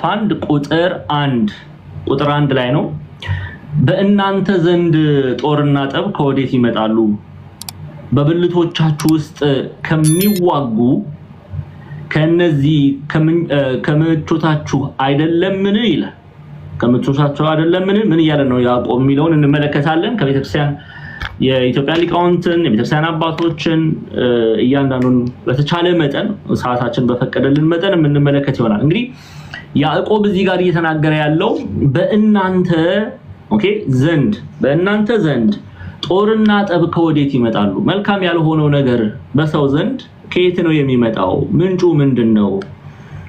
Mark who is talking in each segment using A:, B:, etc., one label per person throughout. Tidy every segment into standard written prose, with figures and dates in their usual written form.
A: 1 ቁጥር 1 ላይ ነው በእናንተ ዘንድ ጦርና ጠብ ከወዴት ይመጣሉ በብልቶቻችሁ ውስጥ ከሚዋጉ ከነዚህ ከምቾታችሁ አይደለምን ይላል ከምቾታችሁ አይደለምን ምን ይያለ ነው ያዕቆብ የሚለውን እንመለከታለን ከቤተክርስቲያን የኢትዮጵያ ሊቃውንትን የቤተክርስቲያን አባቶችን እያንዳንዱን በተቻለ መጠን ሰዓታችን በፈቀደልን መጠን እንመለከት ይሆናል እንግዲህ ያዕቆብ እዚህ ጋር እየተናገረ ያለው በእናንተ ዘንድ ጦርና ጠብ ከወዴት ይመጣሉ መልካም ያልሆነው ነገር በሰው ዘንድ ከየት ነው የሚመጣው ምንጩ ምንድነው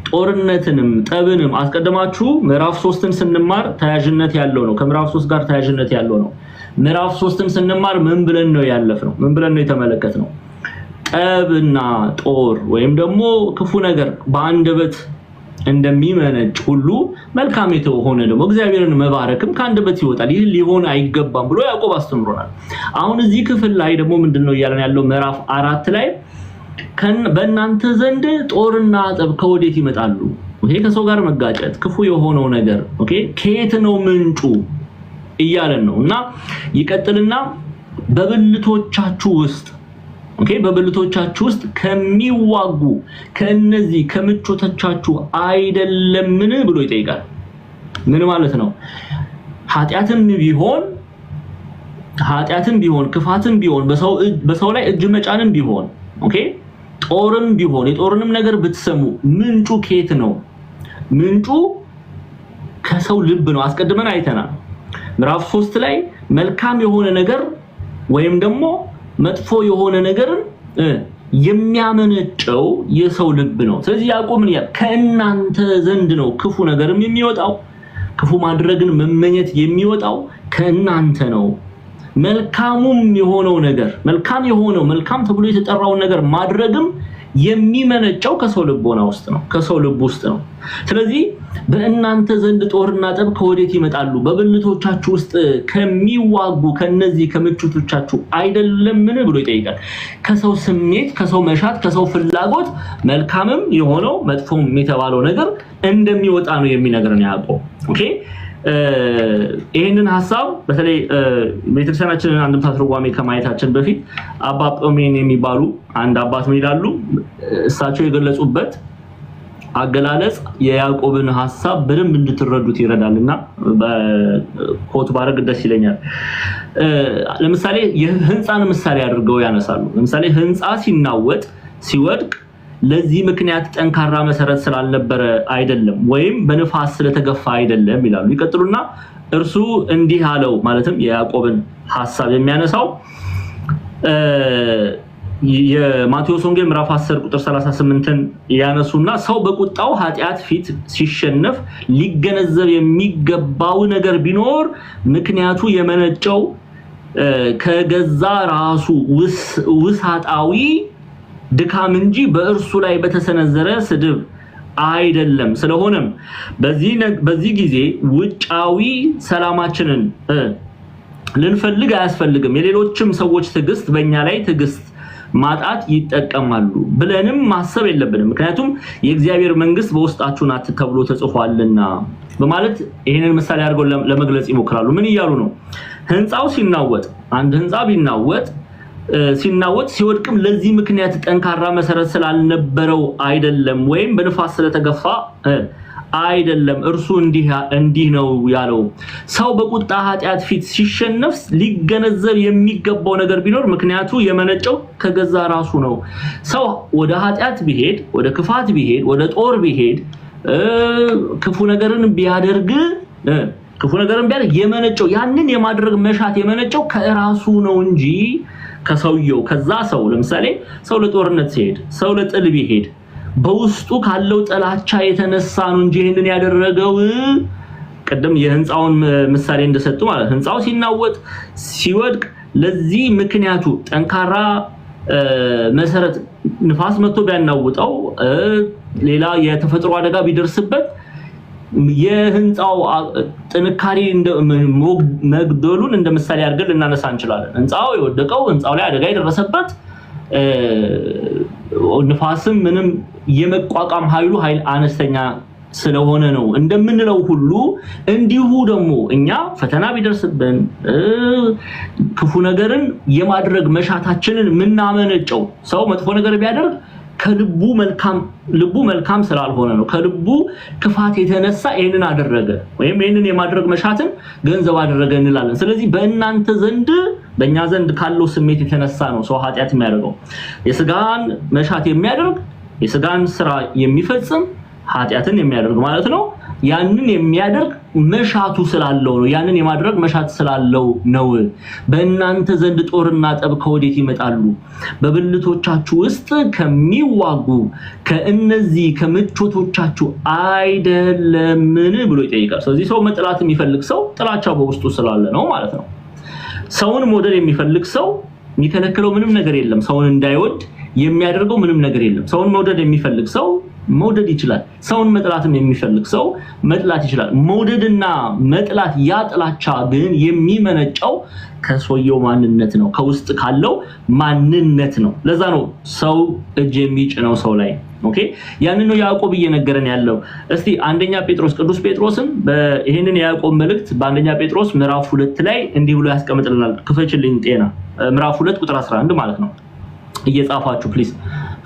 A: ጦርነትንም ጠብንም አስቀድማችሁ ምዕራፍ 3ን ስንማር ተያያዥነት ያለው ነው ከምዕራፍ 3 ጋር ተያያዥነት ያለው ነው ምዕራፍ 3ን ስንማር ምን ብለን ነው ያለፍነው ምን ብለን ነው የተመለከትነው ጠብና ጦር ወይም ደግሞ ክፉ ነገር በአንደበት እንደሚመነጭ ሁሉ መልካም የተሆነ ደግሞ እግዚአብሔርን መባረክም ከአንደበት ይወጣል ይህ ሊሆን አይገባም ብሎ ያዕቆብ አስተምሮናል አሁን እዚህ ክፍል ላይ ደግሞ ምንድነው ያለን ያለው ምዕራፍ 4 ላይ በእናንተ ዘንድ ጦርና ጠብ ከወዴት ይመጣሉ ከሰው ጋር መጋጨት ክፉ የሆነው ነገር ከየት ነው ምንጩ እያለን ነውና ይቀጥልና በብልቶቻችሁ ውስጥ ከሚዋጉ ከነዚህ ከምቾቶቻችሁ አይደለምን ብሎ ይጠይቃል ምን ማለት ነው ኃጢያትም ቢሆን ክፋትም ቢሆን በሰው ላይ እጅ መጫንም ቢሆን ጦርም ቢሆን የጦርንም ነገር ብትሰሙ ምንጩ ከየት ነው ምንጩ ከሰው ልብ ነው አስቀድመን አይተናል ምዕራፍ 3 ላይ መልካም የሆነ ነገር ወይም ደግሞ መጥፎ የሆነ ነገር የሚያመነጨው የሰው ልብ ነው ስለዚህ ያዕቆብ ምን ይላል ከእናንተ ዘንድ ነው ክፉ ነገርም የሚወጣው ክፉ ማድረግን መመኘት የሚወጣው ከእናንተ ነው መልካሙም የሆነው ነገር መልካም ተብሎ የተጠራው ነገር ማድረግም የሚመነጨው ከሰው ልቦና ውስጥ ነው ከሰው ልብ ውስጥ ነው ስለዚህ በእናንተ ዘንድ ጦርና ጠብ ከወዴት ይመጣሉ በብልቶቻችሁ ውስጥ ከሚዋጉ ከነዚህ ከምቾቶቻችሁ አይደለምን ብሎ ይጠይቃል ከሰው ስሜት ከሰው መሻት ከሰው ፍላጎት መልካምም የሆነው መጥፎም የተባለው ነገር እንደሚወጣ ነው የሚነግረን ያዕቆብ ይሄንን ሐሳብ በተለይ ቤተክርስቲያናችንን አንድምታ ትርጓሜ ከማየታችን በፊት አባ ጳውሜን የሚባሉ አንድ አባት ምን ይላሉ እሳቸው የገለጹበት አገላለጽ የያዕቆብን ሐሳብ በደንብ እንድትረዱት ይረዳልና በኮት ባረግ ደስ ይለኛል ለምሳሌ የህንጻን ምሳሌ አድርገው ያነሳሉ ለምሳሌ ህንጻ ሲወድቅ ለዚህ ምክንያት ጠንካራ መሰረት ስላልነበረ አይደለም ወይም በንፋስ ስለተገፋ አይደለም ይላሉ ይቀጥሉና እርሱ እንዲህ አለው ማለትም የያዕቆብን ሐሳብ የሚያነሳው የማቴዎስ ወንጌል ምዕራፍ 10 ቁጥር 38ን ያነሱና ሰው በቁጣው ኃጢያት ፊት ሲሸነፍ ሊገነዘብ የሚገባው ነገር ቢኖር ምክንያቱ የመነጨው ከገዛ ራሱ ውሳጣዊ ድካም እንጂ በእርሱ ላይ በተሰነዘረ ስድብ አይደለም ስለሆነም በዚህ ጊዜ ውጫዊ ሰላማችንን ልንፈልግ አያስፈልግም የሌሎችም ሰዎች ትግስት በእኛ ላይ ትግስት ማጣት ይጠቀማሉ ብለንም ማሰብ የለብንም ምክንያቱም የእግዚአብሔር መንግስት በውስጣችሁ ናት ተብሎ ተጽፏልና በማለት ይሄንን ምሳሌ አድርገው ለመግለጽ ይሞክራሉ ምን ይያሉ ነው ህንጻው ሲናወጥ አንድ ህንጻ ቢናወጥ ሲወድቅም ለዚህ ምክንያት ጠንካራ መሰረት ስላልነበረው አይደለም ወይም በንፋስ ስለተገፋ አይደለም እርሱ እንዲህ ነው ያለው ሰው በቁጣ ኃጢያት ፊት ሲሸነፍ ሊገነዘብ የሚገባው ነገር ቢኖር ምክንያቱ የመነጨው ከገዛ ራሱ ነው ሰው ወደ ኃጢያት ቢሄድ ወደ ክፋት ቢሄድ ወደ ጦር ቢሄድ ክፉ ነገርን ቢያደርግ የመነጨው ያንን የማድረግ መሻት የመነጨው ከራሱ ነው እንጂ ከሰውየው ከዛ ሰው ለምሳሌ ሰው ለጦርነት ሲሄድ ሰው ለጥል ቢሄድ በውስጡ ካለው ጥላቻ የተነሳ ነው እንጂ ይሄንን ያደረገው ቀደም የህንጻውን ምሳሌ እንደሰጡ ማለት ህንጻው ሲናወጥ ሲወድቅ ለዚህ ምክንያቱ ጠንካራ መሰረት ንፋስ መጥቶ ቢያናውጣው ሌላ የተፈጥሮ አደጋ ቢደርስበት የህንጻው ጥንካሬ መግደሉን እንደ ምሳሌ አድርገን ልናነሳ እንችላለን ህንጻው የወደቀው ህንጻው ላይ አደጋ የደረሰበት ንፋስም ምንም የመቋቋም ኃይል አነስተኛ ስለሆነ ነው እንደምንለው ሁሉ እንዲሁ ደግሞ እኛ ፈተና ቢደርስብን ክፉ ነገርን የማድረግ መሻታችንን ምናመነጨው ሰው መጥፎ ነገር ቢያደርግ ከልቡ መልካም ስላልሆነ ነው ከልቡ ክፋት የተነሳ ይሄንን አደረገ ወይም ይሄንን የማድረግ መሻትን ገንዘብ አደረገ እንላለን ስለዚህ በእኛ ዘንድ ካለው ስሜት የተነሳ ነው ሰው ኃጢአት የሚያደርገው የስጋን መሻት የሚያደርግ የስጋን ስራ የሚፈጽም ኃጢአትን የሚያደርግ ማለት ነው ያንን የሚያደርግ መሻቱ ስላለው ነው ያንን የማድረግ መሻት ስላለው ነው በእናንተ ዘንድ ጦርና ጠብ ከወዴት ይመጣሉ በብልቶቻችሁ ውስጥ ከሚዋጉ ከእነዚህ ከምቾቶቻችሁ አይደለምን ብሎ ይጠይቃል ስለዚህ ሰው መጥላት የሚፈልግ ሰው ጥላቻው በውስጡ ስላለ ነው ማለት ነው ሰውን መውደድ የሚፈልግ ሰው የሚከለክለው ምንም ነገር የለም ሰውን እንዳይወድ የሚያደርገው ምንም ነገር የለም ሰውን መውደድ የሚፈልግ ሰው መውደድ ይችላል ሰውን መጥላትም የሚፈልግ ሰው መጥላት ይችላል መውደድና መጥላት ያጥላቻ ግን የሚመነጨው ከሰውየው ማንነት ነው ከውስጥ ካለው ማንነት ነው ለዛ ነው ሰው እጅ የሚጭነው ሰው ላይ ኦኬ ያንን ነው ያዕቆብ እየነገረን ያለው እስቲ አንደኛ ጴጥሮስ ቅዱስ ጴጥሮስም በይሄንን ያዕቆብ መልእክት በአንደኛ ጴጥሮስ ምዕራፍ 2 ላይ እንዲህ ብሎ ያስቀምጥልናል ክፈችልኝ ጤና ምዕራፍ 2 ቁጥር 11 ማለት ነው እየጻፋችሁ ፕሊዝ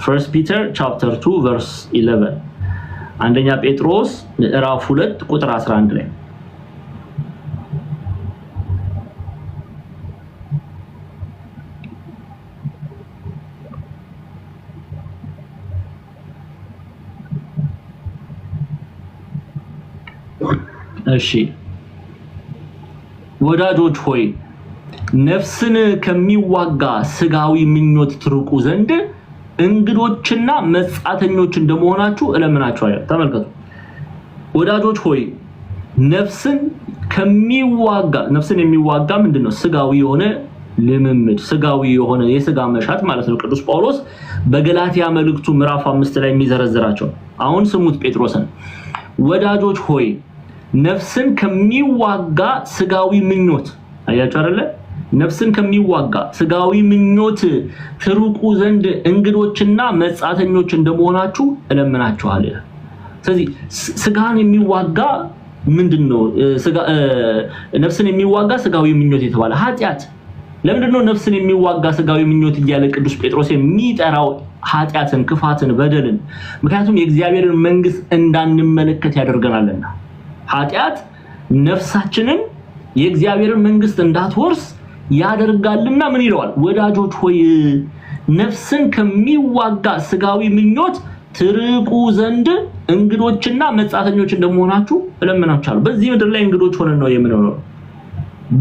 A: First Peter chapter 2 verse 11 አንደኛ ጴጥሮስ ምዕራፍ 2 ቁጥር 11 ላይ እሺ ወዳጆች ሆይ ነፍስን ከሚዋጋ ስጋዊ ምኞት ትርቁ ዘንድ እንግዶችና መጻተኞች እንደመሆናችሁ እለምናችኋለሁ ተመልከቱ ወዳጆች ሆይ ነፍስን የሚዋጋ ምንድነው ስጋዊ የሆነ ልምምድ ስጋዊ የሆነ የስጋ መሻት ማለት ነው ቅዱስ ጳውሎስ በገላትያ መልእክቱ ምዕራፍ 5 ላይ የሚዘረዝራቸው አሁን ስሙት ጴጥሮስን ወዳጆች ሆይ ነፍስን ከሚዋጋ ስጋዊ ምኞት አያችሁ አይደለ ነፍስን ከሚዋጋ ስጋዊ ምኞት ትርቁ ዘንድ እንግዶችና መጻተኞች እንደመሆናችሁ እለምናችኋለሁ ስለዚህ ስጋን የሚዋጋ ምንድነው ነፍስን የሚዋጋ ስጋዊ ምኞት የተባለ ኃጢአት ለምንድነው ነፍስን የሚዋጋ ስጋዊ ምኞት እያለ ቅዱስ ጴጥሮስ የሚጠራው ኃጢአትን ክፋትን በደልን ምክንያቱም የእግዚአብሔርን መንግስት እንዳንመለከት ያደርገናልና ኃጢአት ነፍሳችንን የእግዚአብሔርን መንግስት እንዳትወርስ ያደርጋልና ምን ይለዋል ወዳጆች ሆይ ነፍስን ከሚዋጋ ስጋዊ ምኞት ትርቁ ዘንድ እንግዶችና መጻተኞች እንደመሆናችሁ እለምናችኋለሁ በዚህ ምድር ላይ እንግዶች ሆነን ነው የምንኖረው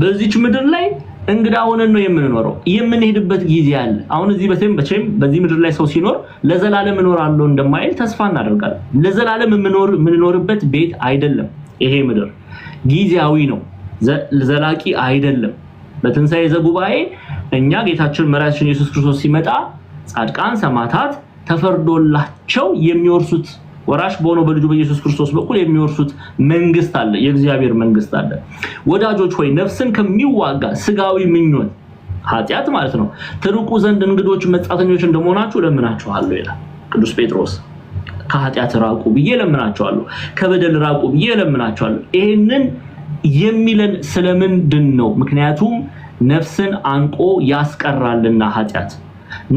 A: በዚህች ምድር ላይ እንግዳ ሆነን ነው የምንኖረው የምንሄድበት ጊዜ አለ አሁን እዚህ በተም በዚህ ምድር ላይ ሰው ሲኖር ለዘላለም እኖራለሁ እንደማይል ተስፋ እናደርጋለን ለዘላለም የምንኖርበት ቤት አይደለም ይሄ ምድር ጊዜያዊ ነው ዘላቂ አይደለም በትንሳኤ ዘጉባኤ እኛ ጌታችን መድኃኒታችን ኢየሱስ ክርስቶስ ሲመጣ ጻድቃን ሰማዕታት ተፈርዶላቸው የሚወርሱት ወራሽ በሆነው በልጁ በኢየሱስ ክርስቶስ በኩል የሚወርሱት መንግስት አለ የእግዚአብሔር መንግስት አለ ወዳጆች ሆይ ነፍስን ከሚዋጋ ስጋዊ ምኞት ኃጢአት ማለት ነው ትርቁ ዘንድ እንግዶች መጻተኞች እንደመሆናችሁ እለምናችኋለሁ ይላል ቅዱስ ጴጥሮስ ከኃጢአት ራቁ ብዬ እለምናችኋለሁ ከበደል ራቁ ብዬ እለምናችኋለሁ ይሄንን የሚለን ስለምንድን ነው ምክንያቱም ነፍስን አንቆ ያስቀራልና ኃጢአት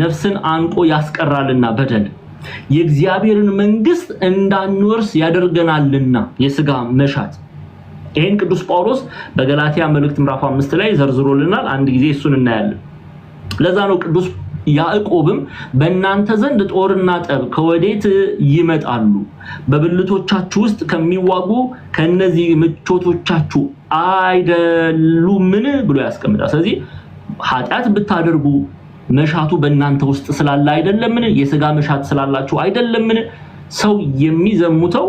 A: ነፍስን አንቆ ያስቀራልና በደል የእግዚአብሔርን መንግስት እንዳንወርስ ያደርገናልና የስጋ መሻት ይሄን ቅዱስ ጳውሎስ በገላትያ መልእክት ምዕራፍ 5 ላይ ዘርዝሮልናል አንድ ጊዜ እሱን እናያለን ለዛ ነው ቅዱስ ያዕቆብም በእናንተ ዘንድ ጦርና ጠብ ከወዴት ይመጣሉ በብልቶቻችሁ ውስጥ ከሚዋጉ ከነዚህ ምቾቶቻችሁ አይደሉምን ብሎ ያስቀምጣል ስለዚህ ኃጢአት ብታደርጉ መሻቱ በእናንተ ውስጥ ስላለ አይደለምን የስጋ መሻት ስላላችሁ አይደለምን ሰው የሚዘሙተው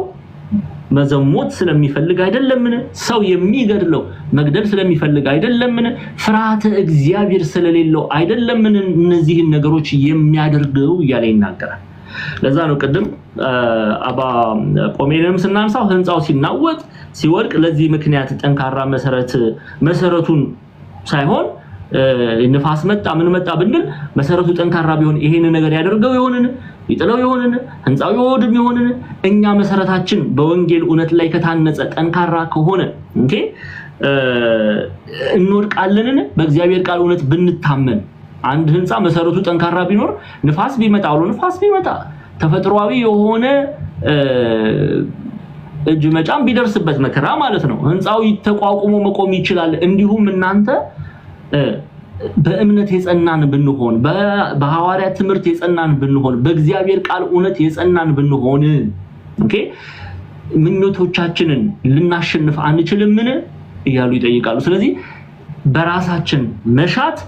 A: መዘሞት ስለሚፈልግ አይደለምን ሰው የሚገድለው መግደል ስለሚፈልግ አይደለምን ፍርሃተ እግዚአብሔር ስለሌለው አይደለምን እነዚህ ነገሮች የሚያደርገው እያለ ይናገራል ለዛ ነው ቅድም አባ ቆሜንም ስናንሳው ህንጻው ሲናወጥ ሲወድቅ ለዚህ ምክንያት ጠንካራ መሰረቱን ሳይሆን ንፋስ መጣ ምን መጣ ብንል መሰረቱ ጠንካራ ቢሆን ይሄን ነገር ያደርገው ይሆንን ይጥለው ይሆንን ህንጻው ይወድም ይሆንን እኛ መሰረታችን በወንጌል እውነት ላይ ከታነጸ ጠንካራ ከሆነ እንዴ እንወድቃለንን በእግዚአብሔር ቃል እውነት ብንታመን አንድ ህንጻ መሰረቱ ጠንካራ ቢኖር ንፋስ ቢመጣ አውሎ ንፋስ ቢመጣ ተፈጥሯዊ የሆነ እጅ መጫም ቢደርስበት መከራ ማለት ነው ህንጻው ተቋቁሞ መቆም ይችላል እንዲሁም እናንተ በእምነት የጸናን ብንሆን በሐዋርያ ትምህርት የጸናን ብንሆን በእግዚአብሔር ቃል እውነት የጸናን ብንሆን ኦኬ ምኞቶቻችንን ልናሸንፍ አንችልምን እያሉ ይጠይቃሉ ስለዚህ በራሳችን መሻት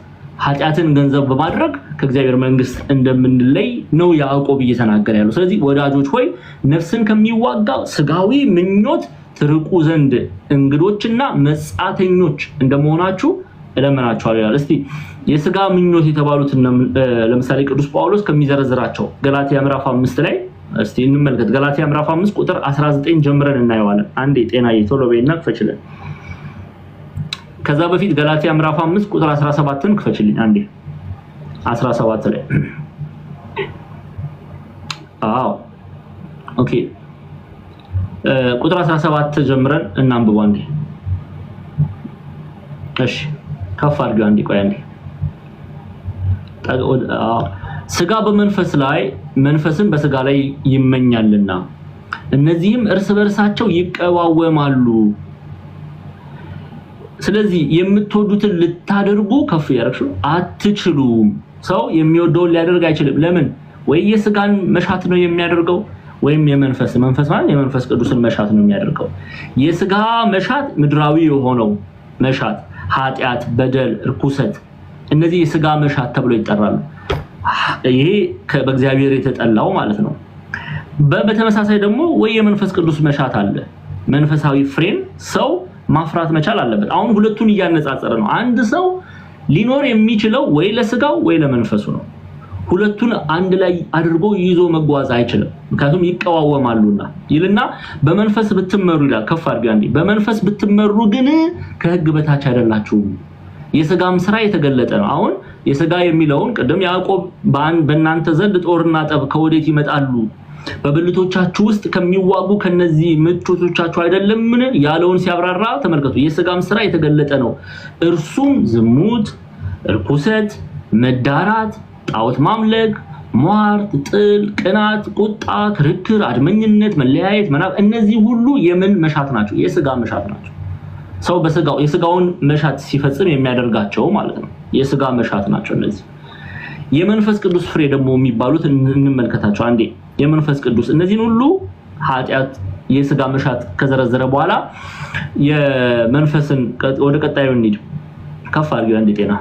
A: ኃጢአትን ገንዘብ በማድረግ ከእግዚአብሔር መንግስት እንደምንለይ ነው ያዕቆብ እየተናገረ ያለው ስለዚህ ወዳጆች ሆይ ነፍስን ከሚዋጋው ስጋዊ ምኞት ትርቁ ዘንድ እንግዶችና መጻተኞች እንደመሆናችሁ እለምናችኋለሁ ይላል እስቲ የስጋ ምኞት የተባሉት ለምሳሌ ቅዱስ ጳውሎስ ከሚዘረዝራቸው ገላትያ ምዕራፍ 5 ላይ እስቲ እንመልከት ገላትያ ምዕራፍ 5 ቁጥር 19 ጀምረን እናየዋለን አንዴ ጤናዬ ቶሎ በይና ክፈችልን ከዛ በፊት ገላትያ ምዕራፍ 5 ቁጥር 17ን ክፈችልኝ አንዴ 17 ላይ ኦኬ ቁጥር 17 ጀምረን እናንብብ አንዴ እሺ ከፍ አድርገው አንዴ ቆይ አንዴ ስጋ በመንፈስ ላይ መንፈስን በስጋ ላይ ይመኛልና እነዚህም እርስ በርሳቸው ይቀዋወማሉ ስለዚህ የምትወዱትን ልታደርጉ ከፍ ያርክሹ አትችሉም ሰው የሚወደውን ሊያደርግ አይችልም ለምን ወይ የስጋን መሻት ነው የሚያደርገው ወይም የመንፈስ ማለት የመንፈስ ቅዱስን መሻት ነው የሚያደርገው የስጋ መሻት ምድራዊ የሆነው መሻት ኃጢአት በደል ርኩሰት እነዚህ የስጋ መሻት ተብሎ ይጠራሉ ይሄ በእግዚአብሔር የተጠላው ማለት ነው በተመሳሳይ ደግሞ ወይ የመንፈስ ቅዱስ መሻት አለ መንፈሳዊ ፍሬም ሰው ማፍራት መቻል አለበት አሁን ሁለቱን ያነጻጸረ ነው አንድ ሰው ሊኖር የሚችለው ወይ ለስጋው ወይ ለመንፈሱ ነው ሁለቱን አንድ ላይ አድርጎ ይዞ መጓዝ አይችልም ምክንያቱም ይቀዋወማሉና ይልና በመንፈስ ብትመሩ ይላል ከፍ አድርገው አንዴ በመንፈስ ብትመሩ ግን ከሕግ በታች አይደላችሁም የስጋም ስራ የተገለጠ ነው አሁን የስጋ የሚለውን ቀደም ያዕቆብ በእናንተ ዘንድ ጦርና ጠብ ከወዴት ይመጣሉ በብልቶቻችሁ ውስጥ ከሚዋጉ ከነዚህ ምቾቶቻችሁ አይደለምን ያለውን ሲያብራራ ተመልከቱ የስጋም ስራ የተገለጠ ነው እርሱም ዝሙት ርኩሰት መዳራት ጣዖት ማምለክ ሟርት ጥል ቅናት ቁጣ ክርክር አድመኝነት መለያየት መናቅ እነዚህ ሁሉ የምን መሻት ናቸው የስጋ መሻት ናቸው ሰው በስጋው የስጋውን መሻት ሲፈጽም የሚያደርጋቸው ማለት ነው የስጋ መሻት ናቸው እነዚህ የመንፈስ ቅዱስ ፍሬ ደግሞ የሚባሉት እንመልከታቸው አንዴ የመንፈስ ቅዱስ እነዚህን ሁሉ ኃጢአት የስጋ መሻት ከዘረዘረ በኋላ የመንፈስን ወደ ቀጣዩ እንሂድ ከፍ አድርገው አንዴ ጤና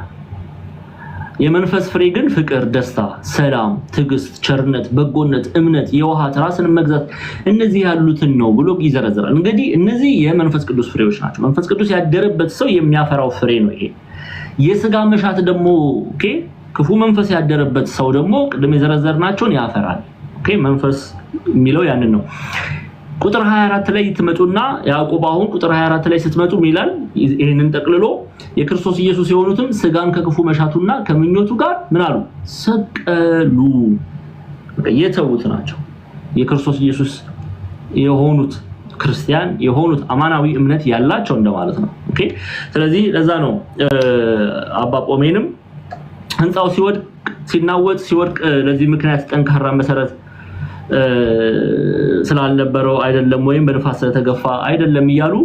A: የመንፈስ ፍሬ ግን ፍቅር ደስታ ሰላም ትዕግስት ቸርነት በጎነት እምነት የዋሃት ራስን መግዛት እነዚህ ያሉትን ነው ብሎ ይዘረዝራል እንግዲህ እነዚህ የመንፈስ ቅዱስ ፍሬዎች ናቸው መንፈስ ቅዱስ ያደረበት ሰው የሚያፈራው ፍሬ ነው ይሄ የስጋ መሻት ደግሞ ኦኬ ክፉ መንፈስ ያደረበት ሰው ደግሞ ቅድም የዘረዘርናቸውን ያፈራል ኦኬ መንፈስ የሚለው ያንን ነው ቁጥር 24 ላይ ትመጡና ያዕቆብ አሁን ቁጥር 24 ላይ ስትመጡ ይላል ይሄንን ጠቅልሎ የክርስቶስ ኢየሱስ የሆኑትም ስጋን ከክፉ መሻቱና ከምኞቱ ጋር ምን አሉ ሰቀሉ የተውት ናቸው የክርስቶስ ኢየሱስ የሆኑት ክርስቲያን የሆኑት አማናዊ እምነት ያላቸው እንደማለት ነው ኦኬ ስለዚህ ለዛ ነው አባ ጶሜንም ህንጻው ሲወድቅ ሲናወጥ ሲወድቅ ለዚህ ምክንያት ጠንካራ መሰረት ስላልነበረው አይደለም ወይም በንፋስ ተገፋ አይደለም ይያሉ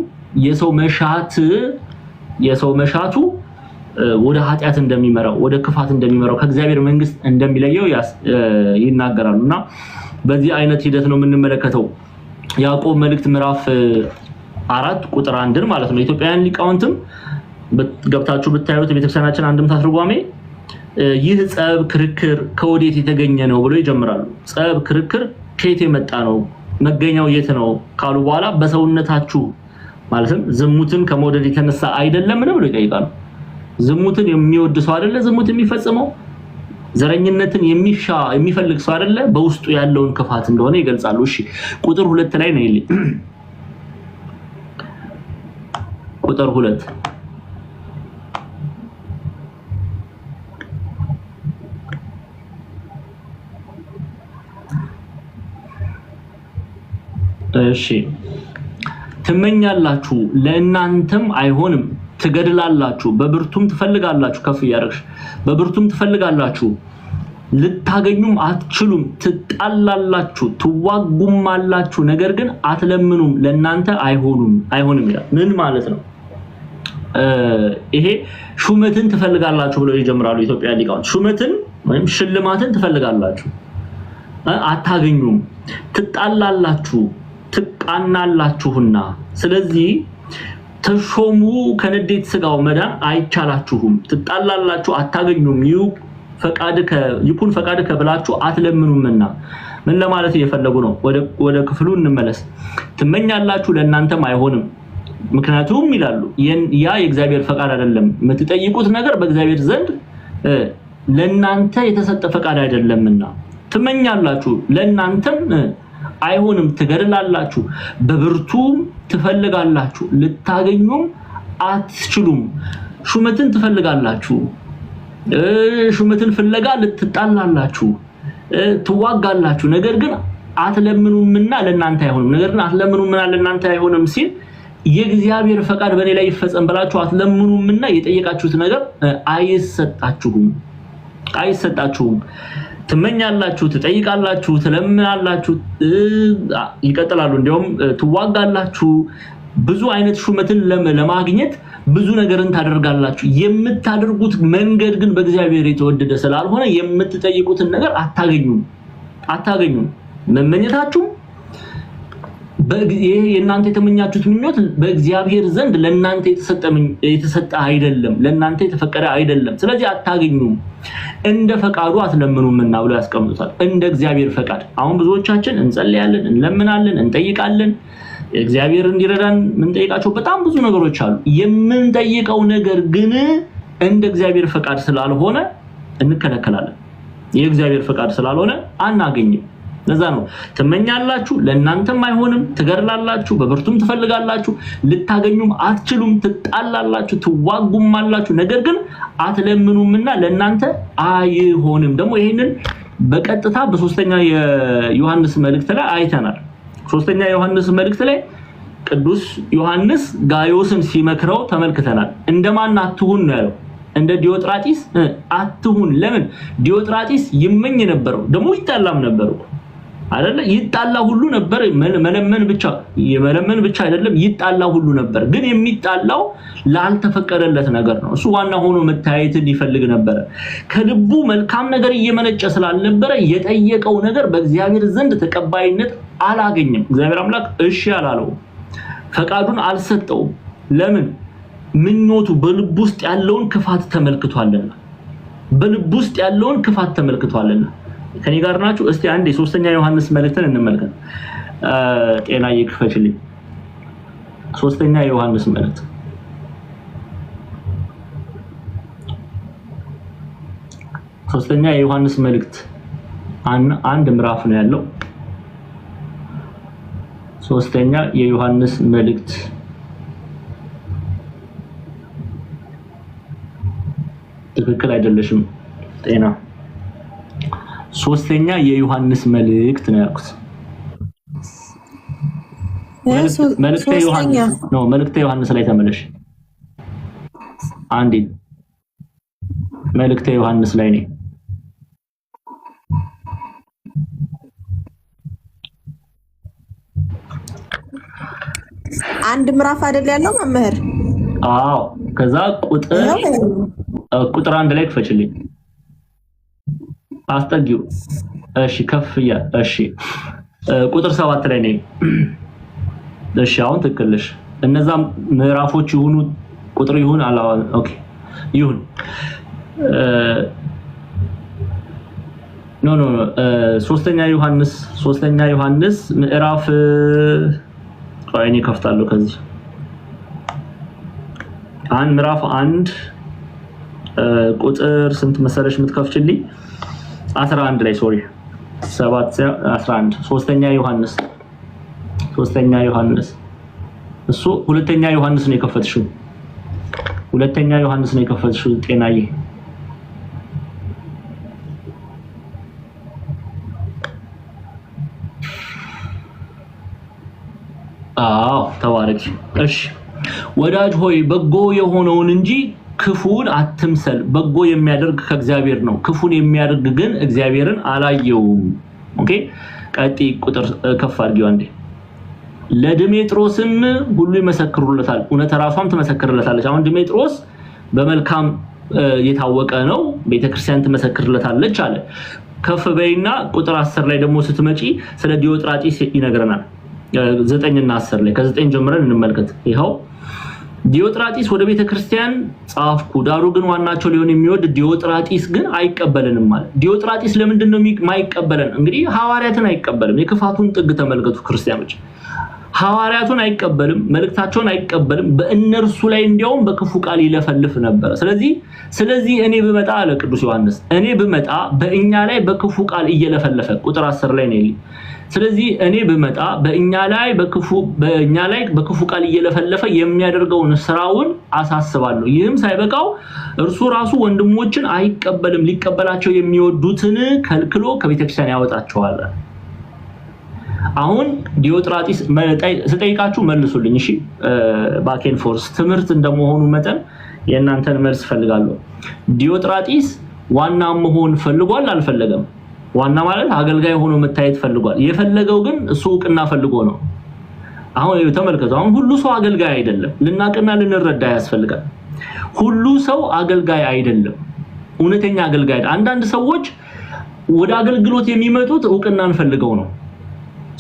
A: የሰው መሻቱ ወደ ኃጢአት እንደሚመራው ወደ ክፋት እንደሚመራው ከእግዚአብሔር መንግስት እንደሚለየው ይናገራሉና በዚህ አይነት ሂደት ነው የምንመለከተው ያዕቆብ መልእክት ምዕራፍ 4 ቁጥር 1 ማለት ነው ኢትዮጵያውያን ሊቃውንትም ገብታችሁ ብታዩት ቤተክርስቲያናችን አንድምታ ትርጓሜ ይህ ጸብ ክርክር ከወዴት የተገኘ ነው ብሎ ይጀምራሉ ጸብ ክርክር ከየት የመጣ ነው መገኛው የት ነው ካሉ በኋላ በሰውነታችሁ ማለትም ዝሙትን ከመውደድ የተነሳ አይደለም ብሎ ይጠይቃሉ ዝሙትን የሚወድ ሰው አይደለ ዝሙት የሚፈጽመው ዘረኝነትን የሚፈልግ ሰው አይደለ በውስጡ ያለውን ክፋት እንደሆነ ይገልጻሉ እሺ ቁጥር 2 ላይ ነው ይልኝ ቁጥር 2 እሺ ትመኛላችሁ ለእናንተም አይሆንም ትገድላላችሁ በብርቱም ትፈልጋላችሁ ከፍ ያርግሽ በብርቱም ትፈልጋላችሁ ልታገኙም አትችሉም ትጣላላችሁ ትዋጉማላችሁ ነገር ግን አትለምኑም ለእናንተ አይሆንም ይላል ምን ማለት ነው ይሄ ሹመትን ትፈልጋላችሁ ብለው ይጀምራሉ ኢትዮጵያ ሊቃውንት ሹመትን ወይም ሽልማትን ትፈልጋላችሁ አታገኙም ትጣላላችሁ ትቃናላችሁና ስለዚህ ተሾሙ ከነዴት ስጋው መዳን አይቻላችሁም ትጣላላችሁ አታገኙም ይኩን ፈቃድከ ብላችሁ አትለምኑምና ምን ለማለት እየፈለጉ ነው ወደ ክፍሉ እንመለስ ትመኛላችሁ ለእናንተም አይሆንም ምክንያቱም ይላሉ ያ የእግዚአብሔር ፈቃድ አይደለም የምትጠይቁት ነገር በእግዚአብሔር ዘንድ ለእናንተ የተሰጠ ፈቃድ አይደለምና ትመኛላችሁ ለእናንተም አይሆንም ትገድላላችሁ በብርቱም ትፈልጋላችሁ ልታገኙም አትችሉም ሹመትን ትፈልጋላችሁ ሹመትን ፍለጋ ልትጣላላችሁ ትዋጋላችሁ ነገር ግን አትለምኑምና ለእናንተ አይሆንም ነገር ግን አትለምኑምና ለእናንተ አይሆንም ሲል የእግዚአብሔር ፈቃድ በኔ ላይ ይፈጸም ብላችሁ አትለምኑምና የጠየቃችሁት ነገር አይሰጣችሁም ትመኛላችሁ ትጠይቃላችሁ ትለምናላችሁ ይቀጥላሉ እንደውም ትዋጋላችሁ ብዙ አይነት ሹመትን ለማግኘት ብዙ ነገርን ታደርጋላችሁ የምታደርጉት መንገድ ግን በእግዚአብሔር የተወደደ ስላልሆነ የምትጠይቁትን ነገር አታገኙም መመኘታችሁ የእናንተ የተመኛችሁት ምኞት በእግዚአብሔር ዘንድ ለእናንተ የተሰጠ አይደለም ለእናንተ የተፈቀደ አይደለም ስለዚህ አታገኙም እንደ ፈቃዱ አትለምኑምና ብሎ ያስቀምጡታል እንደ እግዚአብሔር ፈቃድ አሁን ብዙዎቻችን እንጸልያለን እንለምናለን እንጠይቃለን እግዚአብሔር እንዲረዳን ምን ጠይቃቸው በጣም ብዙ ነገሮች አሉ የምንጠይቀው ነገር ግን እንደ እግዚአብሔር ፈቃድ ስላልሆነ እንከለከላለን የእግዚአብሔር ፈቃድ ስላልሆነ አናገኝም ለዛ ነው ትመኛላችሁ ለእናንተም አይሆንም ትገድላላችሁ በብርቱም ትፈልጋላችሁ ልታገኙም አትችሉም ትጣላላችሁ ትዋጉማላችሁ ነገር ግን አትለምኑምና ለእናንተ አይሆንም ደግሞ ይሄንን በቀጥታ በሶስተኛ የዮሐንስ መልእክት ላይ አይተናል ሶስተኛ ዮሐንስ መልእክት ላይ ቅዱስ ዮሐንስ ጋዮስን ሲመክረው ተመልክተናል እንደማን አትሁን ነው ያለው እንደ ዲዮጥራጢስ አትሁን ለምን ዲዮጥራጢስ ይመኝ ነበረው ደግሞ ይጣላም ነበረው አይደለ ይጣላ ሁሉ ነበር መለመን ብቻ አይደለም ይጣላ ሁሉ ነበር ግን የሚጣላው ላልተፈቀደለት ነገር ነው እሱ ዋና ሆኖ መታየትን ይፈልግ ነበር ከልቡ መልካም ነገር እየመነጨ ስላልነበረ የጠየቀው ነገር በእግዚአብሔር ዘንድ ተቀባይነት አላገኘም እግዚአብሔር አምላክ እሺ አላለው ፈቃዱን አልሰጠውም ለምን ምኞቱ በልቡ ውስጥ ያለውን ክፋት ተመልክቷልና ከኔ ጋር ናችሁ እስቲ አንዴ ሶስተኛ ዮሐንስ መልእክትን እንመልከት ጤና ይክፈችልኝ ሶስተኛ ዮሐንስ መልእክት ሶስተኛ የዮሐንስ መልእክት አንድ ምዕራፍ ነው ያለው ሶስተኛ የዮሐንስ መልእክት ትክክል አይደለሽም ጤና ሶስተኛ የዮሐንስ መልእክት ነው ያልኩት መልእክተ ዮሐንስ ላይ ተመለሽ አንዴ መልእክተ ዮሐንስ ላይ ነኝ
B: አንድ ምዕራፍ አይደል ያለው መምህር
A: አዎ ከዛ ቁጥር አንድ ላይ ክፈችልኝ አስጠጊው እሺ ከፍያ እሺ ቁጥር 7 ላይ ነኝ እሺ አሁን ትክክልሽ እነዛ ምዕራፎች ይሁኑ ቁጥር ይሁን አላው ኦኬ ይሁን ኖ ሶስተኛ ዮሐንስ ምዕራፍ ቆይኔ ከፍታለሁ ከዚህ ምዕራፍ 1 ቁጥር ስንት መሰለሽ የምትከፍችልኝ 11 ላይ ሶሪ 7 11 ሶስተኛ ዮሐንስ እሱ ሁለተኛ ዮሐንስ ነው የከፈትሽው ጤናዬ ተባረክ። እሺ ወዳጅ ሆይ በጎ የሆነውን እንጂ ክፉን አትምሰል። በጎ የሚያደርግ ከእግዚአብሔር ነው፣ ክፉን የሚያደርግ ግን እግዚአብሔርን አላየውም። ኦኬ ቀጥ ቁጥር ከፍ አድርጊው አንዴ። ለድሜጥሮስም ሁሉ ይመሰክሩለታል፣ እውነት ራሷም ትመሰክርለታለች። አሁን ድሜጥሮስ በመልካም የታወቀ ነው፣ ቤተክርስቲያን ትመሰክርለታለች አለ። ከፍ በይና ቁጥር 10 ላይ ደግሞ ስትመጪ ስለ ዲዮጥራጢስ ይነግረናል። 9 እና 10 ላይ ከ9 ጀምረን እንመልከት። ይሄው ዲዮጥራጢስ ወደ ቤተክርስቲያን ጻፍኩ፣ ዳሩ ግን ዋናቸው ሊሆን የሚወድ ዲዮጥራጢስ ግን አይቀበልንም ማለት። ዲዮጥራጢስ ለምንድን ነው የማይቀበለን? እንግዲህ ሐዋርያትን አይቀበልም። የክፋቱን ጥግ ተመልከቱ ክርስቲያኖች። ሐዋርያቱን አይቀበልም፣ መልእክታቸውን አይቀበልም። በእነርሱ ላይ እንዲያውም በክፉ ቃል ይለፈልፍ ነበር። ስለዚህ እኔ ብመጣ አለ ቅዱስ ዮሐንስ፣ እኔ ብመጣ በእኛ ላይ በክፉ ቃል እየለፈለፈ ቁጥር 10 ላይ ነው። ስለዚህ እኔ ብመጣ በእኛ ላይ በክፉ ቃል እየለፈለፈ የሚያደርገውን ስራውን አሳስባለሁ። ይህም ሳይበቃው እርሱ ራሱ ወንድሞችን አይቀበልም፣ ሊቀበላቸው የሚወዱትን ከልክሎ ከቤተክርስቲያን ያወጣቸዋል። አሁን ዲዮጥራጢስ ስጠይቃችሁ መልሱልኝ እሺ። ባኬን ፎርስ ትምህርት እንደመሆኑ መጠን የእናንተን መልስ ፈልጋለሁ። ዲዮጥራጢስ ዋና መሆን ፈልጓል አልፈለገም? ዋና ማለት አገልጋይ ሆኖ መታየት ፈልጓል። የፈለገው ግን እሱ ዕውቅና ፈልጎ ነው። አሁን ተመልከቱ፣ አሁን ሁሉ ሰው አገልጋይ አይደለም። ልናቅና ልንረዳ ያስፈልጋል። ሁሉ ሰው አገልጋይ አይደለም፣ እውነተኛ አገልጋይ። አንዳንድ ሰዎች ወደ አገልግሎት የሚመጡት ዕውቅናን ፈልገው ነው።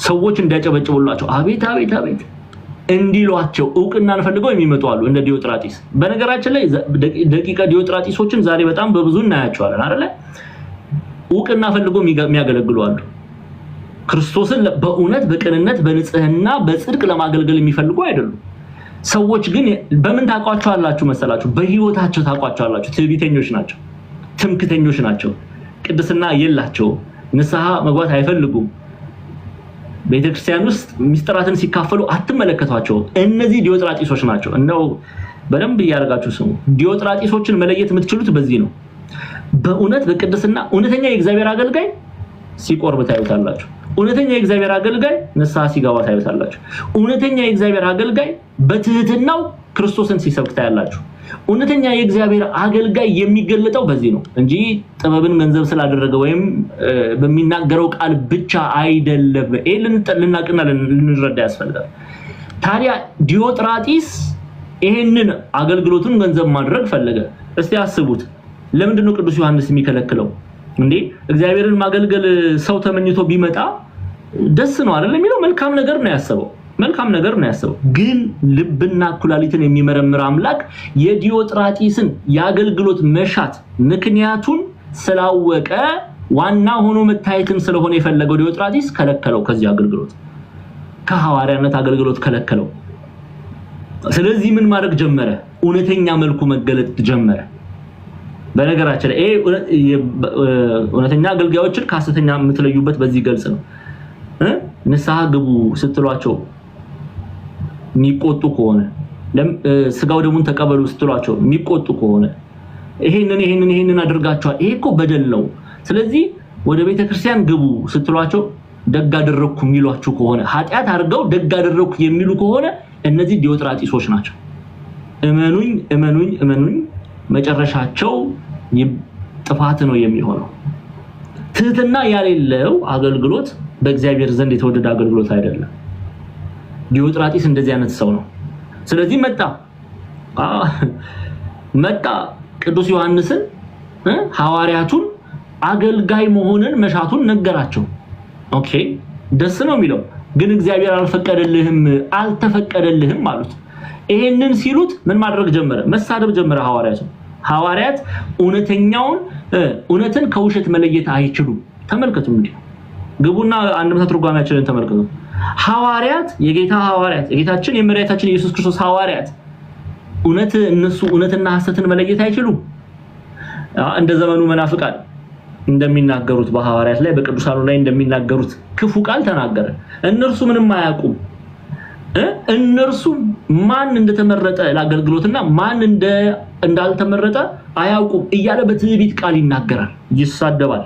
A: ሰዎች እንዲያጨበጭቡላቸው አቤት አቤት አቤት እንዲሏቸው ዕውቅናን ፈልገው የሚመጡ አሉ፣ እንደ ዲዮጥራጢስ። በነገራችን ላይ ደቂቀ ዲዮጥራጢሶችን ዛሬ በጣም በብዙ እናያቸዋለን አይደለ? ዕውቅና ፈልገው የሚያገለግሉ አሉ። ክርስቶስን በእውነት በቅንነት በንጽህና በጽድቅ ለማገልገል የሚፈልጉ አይደሉም። ሰዎች ግን በምን ታቋቸዋላችሁ መሰላችሁ? በህይወታቸው ታቋቸዋላችሁ። ትዕቢተኞች ናቸው፣ ትምክተኞች ናቸው፣ ቅድስና የላቸውም፣ ንስሐ መግባት አይፈልጉም። ቤተክርስቲያን ውስጥ ሚስጥራትን ሲካፈሉ አትመለከቷቸው። እነዚህ ዲዮጥራጢሶች ናቸው። እንደው በደንብ እያደረጋችሁ ስሙ። ዲዮጥራጢሶችን መለየት የምትችሉት በዚህ ነው። በእውነት በቅድስና እውነተኛ የእግዚአብሔር አገልጋይ ሲቆርብ ታዩታላችሁ። እውነተኛ የእግዚአብሔር አገልጋይ ንስሐ ሲገባ ታዩታላችሁ። እውነተኛ የእግዚአብሔር አገልጋይ በትህትናው ክርስቶስን ሲሰብክ ታያላችሁ። እውነተኛ የእግዚአብሔር አገልጋይ የሚገለጠው በዚህ ነው እንጂ ጥበብን ገንዘብ ስላደረገ ወይም በሚናገረው ቃል ብቻ አይደለም። ልናቅና ልንረዳ ያስፈልጋል። ታዲያ ዲዮጥራጢስ ይሄንን አገልግሎቱን ገንዘብ ማድረግ ፈለገ። እስቲ አስቡት፣ ለምንድን ነው ቅዱስ ዮሐንስ የሚከለክለው? እንዴ እግዚአብሔርን ማገልገል ሰው ተመኝቶ ቢመጣ ደስ ነው አይደል የሚለው? መልካም ነገር ነው ያሰበው፣ መልካም ነገር ነው ያሰበው። ግን ልብና ኩላሊትን የሚመረምር አምላክ የዲዮጥራጢስን የአገልግሎት መሻት ምክንያቱን ስላወቀ ዋና ሆኖ መታየትን ስለሆነ የፈለገው ዲዮጥራጢስ ከለከለው። ከዚህ አገልግሎት ከሐዋርያነት አገልግሎት ከለከለው። ስለዚህ ምን ማድረግ ጀመረ? እውነተኛ መልኩ መገለጥ ጀመረ። በነገራችን ላይ እውነተኛ አገልጋዮችን ከሐሰተኛ የምትለዩበት በዚህ ገልጽ ነው። ንስሐ ግቡ ስትሏቸው የሚቆጡ ከሆነ፣ ስጋው ደሙን ተቀበሉ ስትሏቸው የሚቆጡ ከሆነ፣ ይሄንን አድርጋችኋል፣ ይሄ እኮ በደል ነው፣ ስለዚህ ወደ ቤተክርስቲያን ግቡ ስትሏቸው ደግ አደረኩ የሚሏችሁ ከሆነ፣ ኃጢአት አድርገው ደግ አደረኩ የሚሉ ከሆነ እነዚህ ዲዮጥራጢሶች ናቸው። እመኑኝ እመኑኝ እመኑኝ፣ መጨረሻቸው ጥፋት ነው የሚሆነው። ትህትና ያሌለው አገልግሎት በእግዚአብሔር ዘንድ የተወደደ አገልግሎት አይደለም። ዲዮጥራጢስ እንደዚህ አይነት ሰው ነው። ስለዚህ መጣ ቅዱስ ዮሐንስን ሐዋርያቱን አገልጋይ መሆንን መሻቱን ነገራቸው። ኦኬ ደስ ነው የሚለው፣ ግን እግዚአብሔር አልተፈቀደልህም አሉት። ይሄንን ሲሉት ምን ማድረግ ጀመረ? መሳደብ ጀመረ። ሐዋርያት እውነትን ከውሸት መለየት አይችሉም። ተመልከቱ እንግዲህ ግቡና አንደምታ ትርጓሜያችንን ተመልከቱ። ሐዋርያት የጌታችን የመድኃኒታችን ኢየሱስ ክርስቶስ ሐዋርያት እውነትና ሐሰትን መለየት አይችሉም። እንደ ዘመኑ መናፍቃን እንደሚናገሩት በሐዋርያት ላይ በቅዱሳኑ ላይ እንደሚናገሩት ክፉ ቃል ተናገረ። እነርሱ ምንም አያውቁም። እነርሱ ማን እንደተመረጠ ለአገልግሎትና ማን እንዳልተመረጠ አያውቁም እያለ በትዕቢት ቃል ይናገራል፣ ይሳደባል።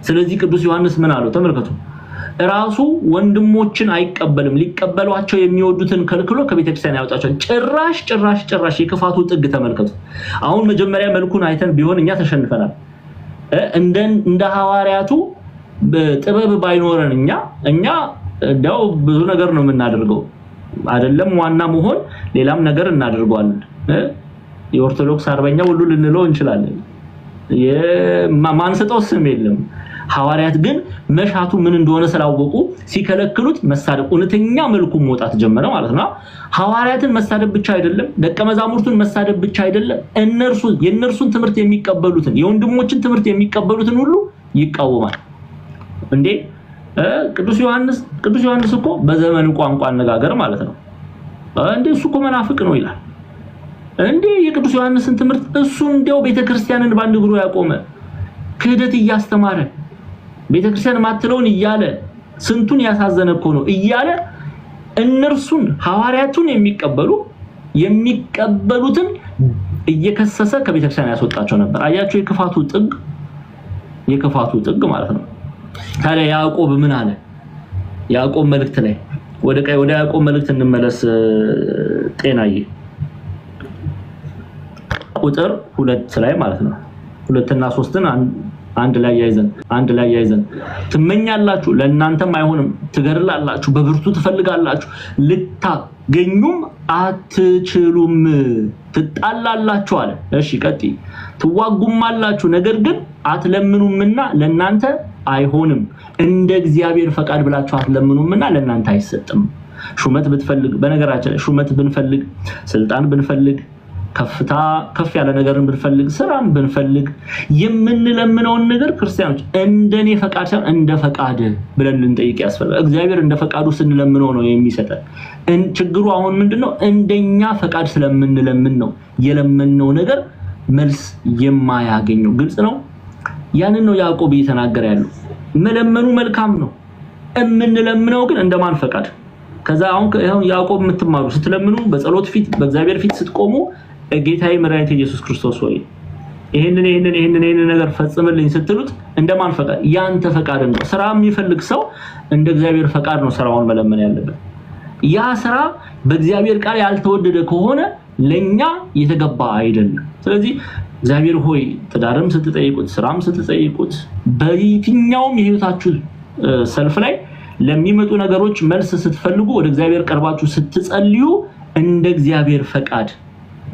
A: ስለዚህ ቅዱስ ዮሐንስ ምን አለው? ተመልከቱ። ራሱ ወንድሞችን አይቀበልም ሊቀበሏቸው የሚወዱትን ከልክሎ ከቤተክርስቲያን ያወጣቸው ጭራሽ የክፋቱ ጥግ ተመልከቱ አሁን መጀመሪያ መልኩን አይተን ቢሆን እኛ ተሸንፈናል እንደ ሐዋርያቱ በጥበብ ባይኖረን እኛ እንደው ብዙ ነገር ነው የምናደርገው አይደለም ዋና መሆን ሌላም ነገር እናደርጋለን የኦርቶዶክስ አርበኛ ሁሉ ልንለው እንችላለን የማንሰጠው ስም የለም ሐዋርያት ግን መሻቱ ምን እንደሆነ ስላወቁ ሲከለክሉት መሳደብ እውነተኛ መልኩ መውጣት ጀመረ ማለት ነው ሐዋርያትን መሳደብ ብቻ አይደለም ደቀ መዛሙርቱን መሳደብ ብቻ አይደለም የነርሱን ትምህርት የሚቀበሉትን የወንድሞችን ትምህርት የሚቀበሉትን ሁሉ ይቃወማል እንዴ ቅዱስ ዮሐንስ እኮ በዘመኑ ቋንቋ አነጋገር ማለት ነው እንዴ እሱ እኮ መናፍቅ ነው ይላል እንዴ የቅዱስ ዮሐንስን ትምህርት እሱ እንደው ቤተክርስቲያንን ባንድ እግሩ ያቆመ ክህደት እያስተማረ ቤተክርስቲያን ማትለውን እያለ ስንቱን ያሳዘነ እኮ ነው እያለ እነርሱን ሐዋርያቱን የሚቀበሉትን እየከሰሰ ከቤተክርስቲያን ያስወጣቸው ነበር አያችሁ የክፋቱ ጥግ ማለት ነው ታዲያ ያዕቆብ ምን አለ ያዕቆብ መልእክት ላይ ወደ ያዕቆብ መልእክት እንመለስ ጤናዬ ቁጥር 2 ላይ ማለት ነው 2 እና 3ን አንድ ላይ ያይዘን ትመኛላችሁ ለእናንተም አይሆንም ትገርላላችሁ በብርቱ ትፈልጋላችሁ ልታገኙም አትችሉም ትጣላላችሁ አለ እሺ ቀጥይ ትዋጉማላችሁ ነገር ግን አትለምኑምና ለእናንተ አይሆንም እንደ እግዚአብሔር ፈቃድ ብላችሁ አትለምኑምና ለእናንተ አይሰጥም ሹመት ብትፈልግ በነገራችን ላይ ሹመት ብንፈልግ ስልጣን ብንፈልግ ከፍ ያለ ነገርን ብንፈልግ ስራን ብንፈልግ የምንለምነውን ነገር ክርስቲያኖች እንደኔ ፈቃድ ሳይሆን እንደ ፈቃድ ብለን ልንጠይቅ ያስፈልጋል እግዚአብሔር እንደ ፈቃዱ ስንለምነው ነው የሚሰጠን ችግሩ አሁን ምንድነው እንደኛ ፈቃድ ስለምንለምን ነው የለመነው ነገር መልስ የማያገኘው ግልጽ ነው ያንን ነው ያዕቆብ እየተናገረ ያለው መለመኑ መልካም ነው እምንለምነው ግን እንደማን ፈቃድ ከዛ አሁን ያዕቆብ የምትማሩ ስትለምኑ በጸሎት ፊት በእግዚአብሔር ፊት ስትቆሙ ጌታዬ መድኃኒቴ ኢየሱስ ክርስቶስ ሆይ ይሄንን ነገር ፈጽምልኝ ስትሉት እንደማን ፈቃድ ያንተ ፈቃድ ነው ስራ የሚፈልግ ሰው እንደ እግዚአብሔር ፈቃድ ነው ስራውን መለመን ያለበት ያ ስራ በእግዚአብሔር ቃል ያልተወደደ ከሆነ ለኛ የተገባ አይደለም ስለዚህ እግዚአብሔር ሆይ ተዳርም ስትጠይቁት ስራም ስትጠይቁት በየትኛውም የህይወታችሁ ሰልፍ ላይ ለሚመጡ ነገሮች መልስ ስትፈልጉ ወደ እግዚአብሔር ቀርባችሁ ስትጸልዩ እንደ እግዚአብሔር ፈቃድ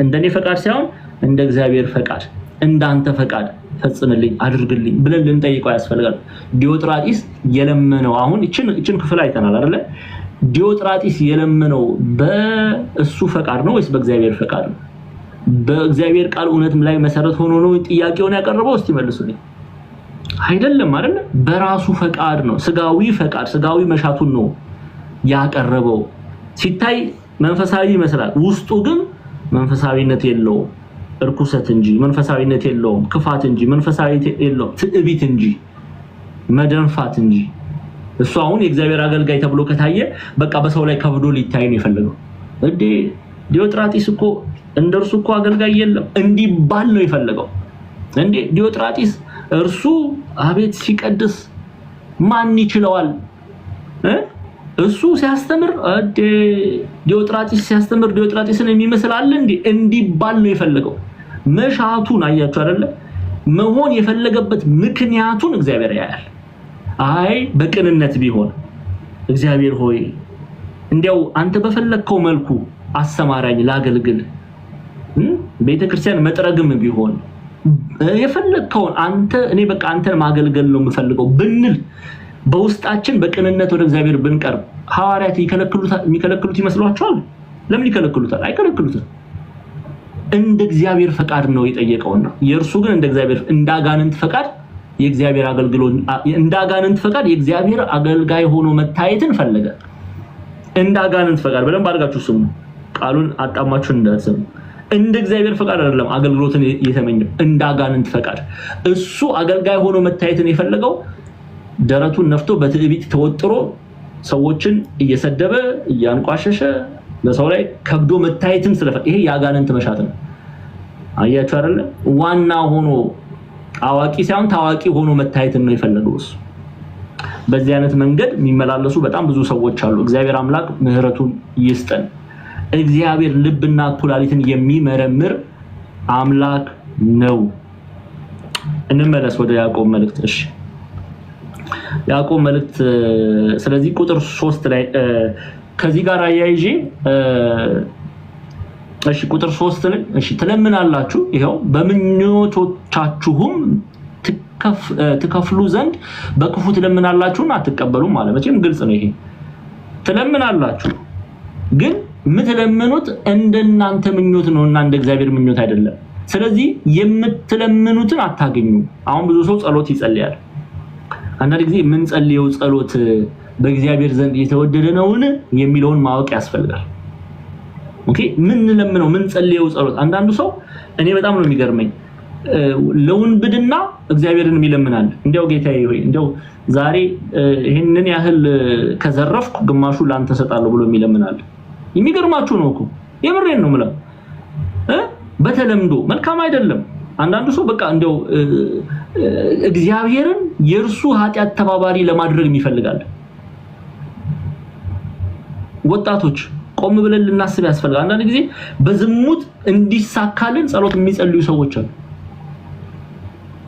A: እንደኔ ፈቃድ ሳይሆን እንደ እግዚአብሔር ፈቃድ እንዳንተ ፈቃድ ፈጽምልኝ አድርግልኝ ብለን ልንጠይቀው ያስፈልጋል ዲዮጥራጢስ የለመነው አሁን እቺን ክፍል አይተናል አይደለ ዲዮጥራጢስ የለመነው በእሱ ፈቃድ ነው ወይስ በእግዚአብሔር ፈቃድ ነው በእግዚአብሔር ቃል እውነትም ላይ መሰረት ሆኖ ነው ጥያቄውን ያቀርበው እስቲ መልሱልኝ አይደለም አይደለ በራሱ ፈቃድ ነው ስጋዊ መሻቱን ነው ያቀረበው ሲታይ መንፈሳዊ ይመስላል ውስጡ ግን መንፈሳዊነት የለውም እርኩሰት እንጂ መንፈሳዊነት የለውም ክፋት እንጂ መንፈሳዊነት የለውም ትዕቢት እንጂ መደንፋት እንጂ እሱ አሁን የእግዚአብሔር አገልጋይ ተብሎ ከታየ በቃ በሰው ላይ ከብዶ ሊታይ ነው የፈለገው እንዴ ዲዮጥራጢስ እኮ እንደርሱ እኮ አገልጋይ የለም እንዲባል ነው የፈለገው እንዴ ዲዮጥራጢስ እርሱ አቤት ሲቀድስ ማን ይችላል እሱ ሲያስተምር ዲዮጥራጢስ ሲያስተምር ዲዮጥራጢስን የሚመስል አለ እንዲባል ነው የፈለገው መሻቱን አያችሁ አይደለ መሆን የፈለገበት ምክንያቱን እግዚአብሔር ያያል አይ በቅንነት ቢሆን እግዚአብሔር ሆይ እንዲያው አንተ በፈለከው መልኩ አሰማራኝ ላገልግል ቤተክርስቲያን መጥረግም ቢሆን የፈለከው እኔ በቃ አንተን ማገልገል ነው የምፈልገው ብንል በውስጣችን በቅንነት ወደ እግዚአብሔር ብንቀርብ ሐዋርያት የሚከለክሉት ይመስሏችኋል ለምን ይከለክሉታል አይከለክሉትም እንደ እግዚአብሔር ፈቃድ ነው የጠየቀውና የእርሱ ግን እንደ እግዚአብሔር እንዳጋንንት ፈቃድ የእግዚአብሔር አገልግሎት እንዳጋንንት ፈቃድ የእግዚአብሔር አገልጋይ ሆኖ መታየትን ፈለገ እንዳጋንንት ፈቃድ በደንብ አድርጋችሁ ስሙ ቃሉን አጣማችሁ እንዳትሰሙ እንደ እግዚአብሔር ፈቃድ አይደለም አገልግሎትን የተመኘው እንዳጋንንት ፈቃድ እሱ አገልጋይ ሆኖ መታየትን የፈለገው ደረቱን ነፍቶ በትዕቢት ተወጥሮ ሰዎችን እየሰደበ እያንቋሸሸ ለሰው ላይ ከብዶ መታየትን ስለፈለገ ይሄ ያጋንንት መሻት ነው አያችሁ አይደለ ዋና ሆኖ አዋቂ ሳይሆን ታዋቂ ሆኖ መታየትን ነው የፈለገው በዚህ አይነት መንገድ የሚመላለሱ በጣም ብዙ ሰዎች አሉ። እግዚአብሔር አምላክ ምህረቱን ይስጠን። እግዚአብሔር ልብና ኩላሊትን የሚመረምር አምላክ ነው። እንመለስ ወደ ያዕቆብ መልእክት። እሺ ያዕቆብ መልእክት ስለዚህ ቁጥር 3 ላይ ከዚህ ጋር አያይዤ እሺ ቁጥር 3 ላይ እሺ ትለምናላችሁ ይሄው በምኞቶቻችሁም ትከፍሉ ዘንድ በክፉ ትለምናላችሁና አትቀበሉም ማለት መቼም ግልጽ ነው። ይሄ ትለምናላችሁ ግን የምትለምኑት እንደናንተ ምኞት ነውና እንደ እግዚአብሔር ምኞት አይደለም። ስለዚህ የምትለምኑትን አታገኙ። አሁን ብዙ ሰው ጸሎት ይጸልያል። አንዳንድ ጊዜ ምን ጸልየው ጸሎት በእግዚአብሔር ዘንድ የተወደደ ነውን የሚለውን ማወቅ ያስፈልጋል። ኦኬ ምን ለምነው ምን ጸልየው ጸሎት አንዳንዱ ሰው እኔ በጣም ነው የሚገርመኝ ለውንብድና እግዚአብሔርን የሚለምናል። እንደው ጌታዬ ሆይ እንደው ዛሬ ይሄንን ያህል ከዘረፍኩ ግማሹ ላንተ ሰጣለሁ ብሎ የሚለምናል። የሚገርማችሁ ነው እኮ የምሬን ነው ማለት በተለምዶ መልካም አይደለም። አንዳንዱ ሰው በቃ እንደው እግዚአብሔርን የርሱ ኃጢያት ተባባሪ ለማድረግ ይፈልጋል። ወጣቶች ቆም ብለን ልናስብ ያስፈልጋል። አንዳንድ ጊዜ በዝሙት እንዲሳካልን ጸሎት የሚጸልዩ ሰዎች አሉ።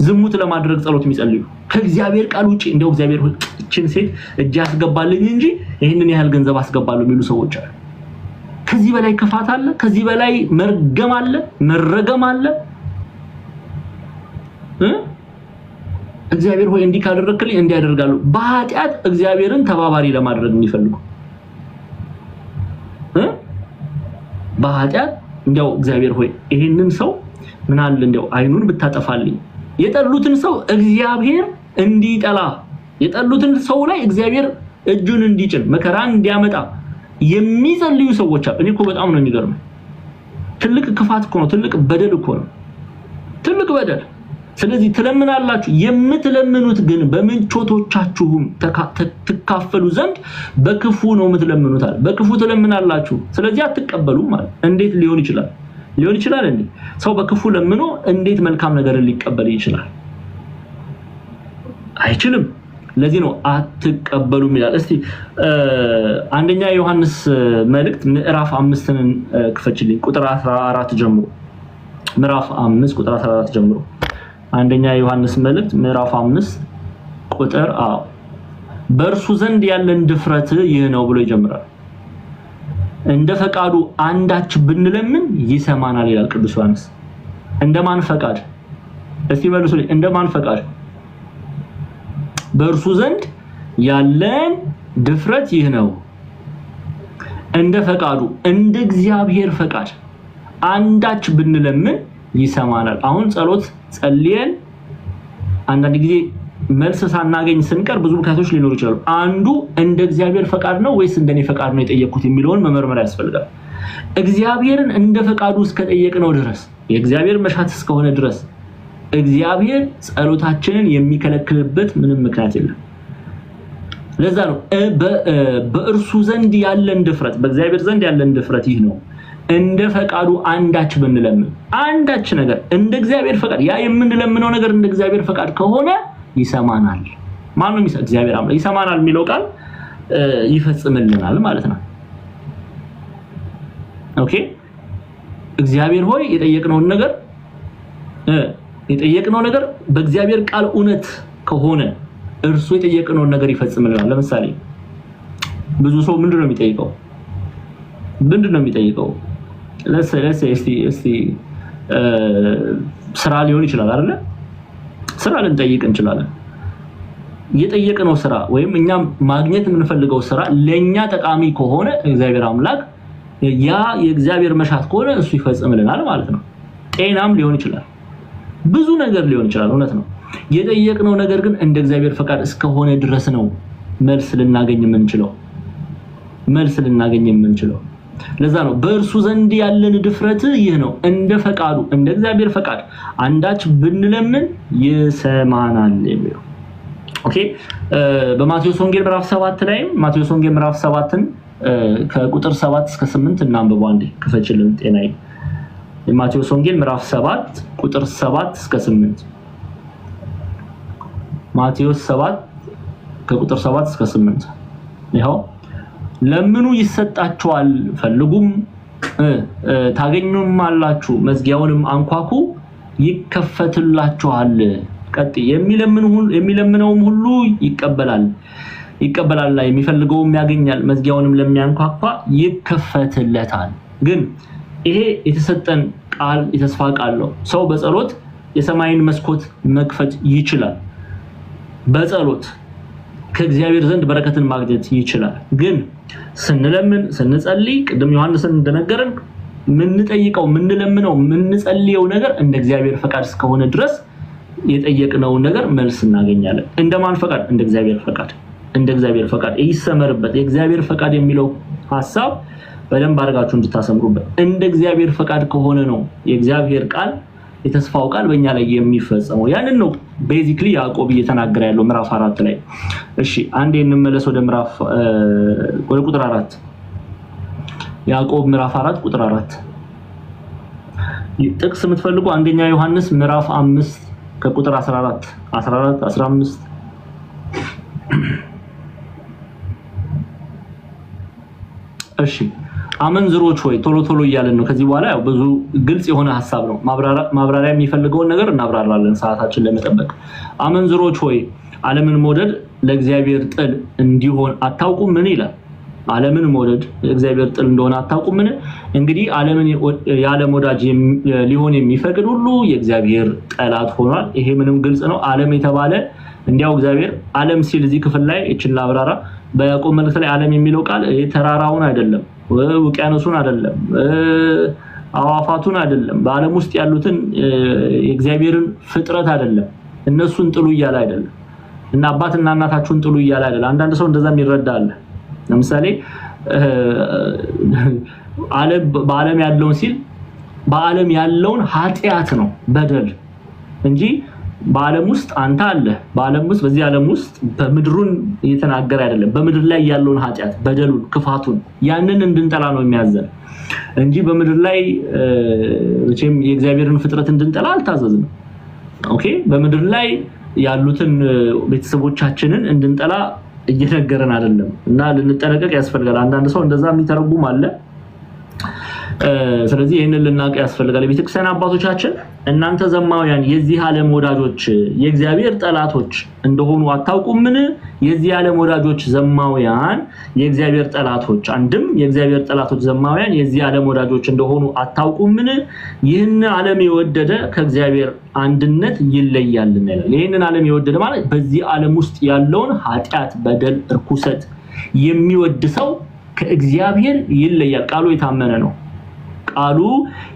A: ዝሙት ለማድረግ ጸሎት የሚጸልዩ ከእግዚአብሔር ቃል ውጪ እንደው እግዚአብሔር ሆይ እቺን ሴት እጅ ያስገባልኝ እንጂ ይሄንን ያህል ገንዘብ አስገባለሁ የሚሉ ሰዎች አሉ። ከዚህ በላይ ክፋት አለ? ከዚህ በላይ መርገም አለ? መረገም አለ? እግዚአብሔር ሆይ እንዲህ ካደረክልኝ እንዲያደርጋሉ በኃጢያት እግዚአብሔርን ተባባሪ ለማድረግ የሚፈልጉ በኃጢያት እንደው እግዚአብሔር ሆይ ይሄንን ሰው ምን አለ እንደው አይኑን ብታጠፋልኝ የጠሉትን ሰው እግዚአብሔር እንዲጠላ የጠሉትን ሰው ላይ እግዚአብሔር እጁን እንዲጭን መከራን እንዲያመጣ የሚጸልዩ ሰዎች አሉ። እኔ እኮ በጣም ነው የሚገርመው። ትልቅ ክፋት እኮ ነው፣ ትልቅ በደል እኮ ነው፣ ትልቅ በደል። ስለዚህ ትለምናላችሁ የምትለምኑት ግን በምንቾቶቻችሁም ተካፈሉ ዘንድ በክፉ ነው የምትለምኑት አለ። በክፉ ትለምናላችሁ ስለዚህ አትቀበሉም ማለት እንዴት ሊሆን ይችላል? ሊሆን ይችላል እንዴ? ሰው በክፉ ለምኖ እንዴት መልካም ነገርን ሊቀበል ይችላል? አይችልም። ለዚህ ነው አትቀበሉም ይላል። እስቲ አንደኛ ዮሐንስ መልእክት ምዕራፍ 5ን ክፈችልኝ ቁጥር 14 ጀምሮ ምዕራፍ 5 ቁጥር 14 ጀምሮ አንደኛ ዮሐንስ መልእክት ምዕራፍ 5 ቁጥር በእርሱ ዘንድ ያለን ድፍረት ይህ ነው ብሎ ይጀምራል። እንደ ፈቃዱ አንዳች ብንለምን ይሰማናል ይላል ቅዱስ ዮሐንስ። እንደማን ፈቃድ? እስቲ መልሱልኝ። እንደማን ፈቃድ? በእርሱ ዘንድ ያለን ድፍረት ይህ ነው። እንደ ፈቃዱ እንደ እግዚአብሔር ፈቃድ አንዳች ብንለምን ይሰማናል። አሁን ጸሎት ጸልየን አንዳንድ ጊዜ መልስ ሳናገኝ ስንቀር ብዙ ምክንያቶች ሊኖሩ ይችላሉ። አንዱ እንደ እግዚአብሔር ፈቃድ ነው ወይስ እንደኔ ፈቃድ ነው የጠየቁት የሚለውን መመርመር ያስፈልጋል። እግዚአብሔርን እንደ ፈቃዱ እስከጠየቅነው ድረስ የእግዚአብሔር መሻት እስከሆነ ድረስ እግዚአብሔር ጸሎታችንን የሚከለክልበት ምንም ምክንያት የለም። ለዛ ነው በእርሱ ዘንድ ያለን ድፍረት በእግዚአብሔር ዘንድ ያለን ድፍረት ይህ ነው። እንደ ፈቃዱ አንዳች ብንለምን አንዳች ነገር እንደ እግዚአብሔር ፈቃድ ያ የምንለምነው ነገር እንደ እግዚአብሔር ፈቃድ ከሆነ ይሰማናል። ማን ነው እግዚአብሔር አምላክ ይሰማናል የሚለው ቃል ይፈጽምልናል ማለት ነው። ኦኬ እግዚአብሔር ሆይ የጠየቅነው ነገር በእግዚአብሔር ቃል እውነት ከሆነ እርሱ የጠየቅነውን ነገር ይፈጽምልናል። ለምሳሌ ብዙ ሰው ምንድነው የሚጠይቀው? እስቲ ስራ ሊሆን ይችላል አይደል? ስራ ልንጠይቅ እንችላለን። የጠየቅነው ስራ ወይም እኛ ማግኘት የምንፈልገው ስራ ለኛ ጠቃሚ ከሆነ እግዚአብሔር አምላክ ያ የእግዚአብሔር መሻት ከሆነ እሱ ይፈጽምልናል ማለት ነው። ጤናም ሊሆን ይችላል፣ ብዙ ነገር ሊሆን ይችላል። እውነት ነው። የጠየቅነው ነገር ግን እንደ እግዚአብሔር ፈቃድ እስከሆነ ድረስ ነው መልስ ልናገኝ የምንችለው። ለዛ ነው በእርሱ ዘንድ ያለን ድፍረት ይህ ነው። እንደ ፈቃዱ እንደ እግዚአብሔር ፈቃድ አንዳች ብንለምን ይሰማናል የሚለው። ኦኬ በማቴዎስ ወንጌል ምዕራፍ 7 ላይ ማቴዎስ ወንጌል ምዕራፍ 7ን ከቁጥር 7 እስከ 8 እናንብበው አንዴ ክፈችልን ጤናዬ። የማቴዎስ ወንጌል ምዕራፍ 7 ቁጥር 7 እስከ 8 ማቴዎስ 7 ከቁጥር 7 እስከ 8 ይሄው ለምኑ ይሰጣችኋል ፈልጉም ታገኙማላችሁ መዝጊያውንም አንኳኩ ይከፈትላችኋል ቀጥ የሚለምነውም ሁሉ ይቀበላል ላይ የሚፈልገውም ያገኛል መዝጊያውንም ለሚያንኳኳ ይከፈትለታል ግን ይሄ የተሰጠን ቃል የተስፋ ቃል ነው ሰው በጸሎት የሰማይን መስኮት መክፈት ይችላል በጸሎት ከእግዚአብሔር ዘንድ በረከትን ማግኘት ይችላል ግን ስንለምን ስንጸልይ ቅድም ዮሐንስን እንደነገረን ምንጠይቀው ምንለምነው ምንጸልየው ነገር እንደ እግዚአብሔር ፈቃድ እስከሆነ ድረስ የጠየቅነው ነገር መልስ እናገኛለን እንደማን ፈቃድ እንደ እግዚአብሔር ፈቃድ ይሰመርበት የእግዚአብሔር ፈቃድ የሚለው ሐሳብ በደንብ አድርጋችሁ እንድታሰምሩበት እንደ እግዚአብሔር ፈቃድ ከሆነ ነው የእግዚአብሔር ቃል የተስፋው ቃል በእኛ ላይ የሚፈጸመው ያንን ነው ቤዚክሊ ያዕቆብ እየተናገረ ያለው ምዕራፍ 4 ላይ እሺ አንዴ እንመለስ ወደ ምዕራፍ ወደ ቁጥር 4 ያዕቆብ ምዕራፍ 4 ቁጥር 4 ጥቅስ የምትፈልጉ አንደኛ ዮሐንስ ምዕራፍ 5 ከቁጥር 14 15 እሺ አመንዝሮች ሆይ ቶሎ እያለን ነው ከዚህ በኋላ ያው ብዙ ግልጽ የሆነ ሐሳብ ነው ማብራሪያ የሚፈልገውን ነገር እናብራራለን ሰዓታችን ለመጠበቅ አመንዝሮች ሆይ ዓለምን መውደድ ለእግዚአብሔር ጥል እንዲሆን አታውቁም ምን ይላል ዓለምን መውደድ ለእግዚአብሔር ጥል እንደሆነ አታውቁም ምን እንግዲህ ዓለምን የዓለም ወዳጅ ሊሆን የሚፈቅድ ሁሉ የእግዚአብሔር ጠላት ሆኗል ይሄ ምንም ግልጽ ነው ዓለም የተባለ እንዲያው እግዚአብሔር ዓለም ሲል እዚህ ክፍል ላይ እቺን ላብራራ በያዕቆብ መልእክት ላይ ዓለም የሚለው ቃል የተራራውን አይደለም ውቅያኖሱን አይደለም አዋፋቱን አይደለም በዓለም ውስጥ ያሉትን የእግዚአብሔርን ፍጥረት አይደለም እነሱን ጥሉ ይያለ አይደለም እና አባትና እናታችሁን ጥሉ ይያለ አይደለም አንዳንድ ሰው እንደዛም ይረዳል ለምሳሌ በዓለም ያለውን ሲል በዓለም ያለውን ኃጢያት ነው በደል እንጂ በዓለም ውስጥ አንተ አለ በዓለም ውስጥ በዚህ ዓለም ውስጥ በምድሩን እየተናገረ አይደለም በምድር ላይ ያለውን ኃጢያት በደሉን ክፋቱን ያንን እንድንጠላ ነው የሚያዘን እንጂ በምድር ላይ እቺም የእግዚአብሔርን ፍጥረት እንድንጠላ አልታዘዝንም ኦኬ በምድር ላይ ያሉትን ቤተሰቦቻችንን እንድንጠላ እየነገረን አይደለም እና ልንጠነቀቅ ያስፈልጋል አንዳንድ ሰው እንደዛ የሚተረጉም አለ ስለዚህ ይሄንን ልናቀ ያስፈልጋል የቤተክርስቲያን አባቶቻችን እናንተ ዘማውያን የዚህ ዓለም ወዳጆች የእግዚአብሔር ጠላቶች እንደሆኑ አታውቁምን የዚህ ዓለም ወዳጆች ዘማውያን የእግዚአብሔር ጠላቶች አንድም የእግዚአብሔር ጠላቶች ዘማውያን የዚህ ዓለም ወዳጆች እንደሆኑ አታውቁምን ይህን ዓለም የወደደ ከእግዚአብሔር አንድነት ይለያልና ይላል ይህንን ዓለም የወደደ ማለት በዚህ ዓለም ውስጥ ያለውን ኃጢያት በደል እርኩሰት የሚወድ ሰው ከእግዚአብሔር ይለያል ቃሉ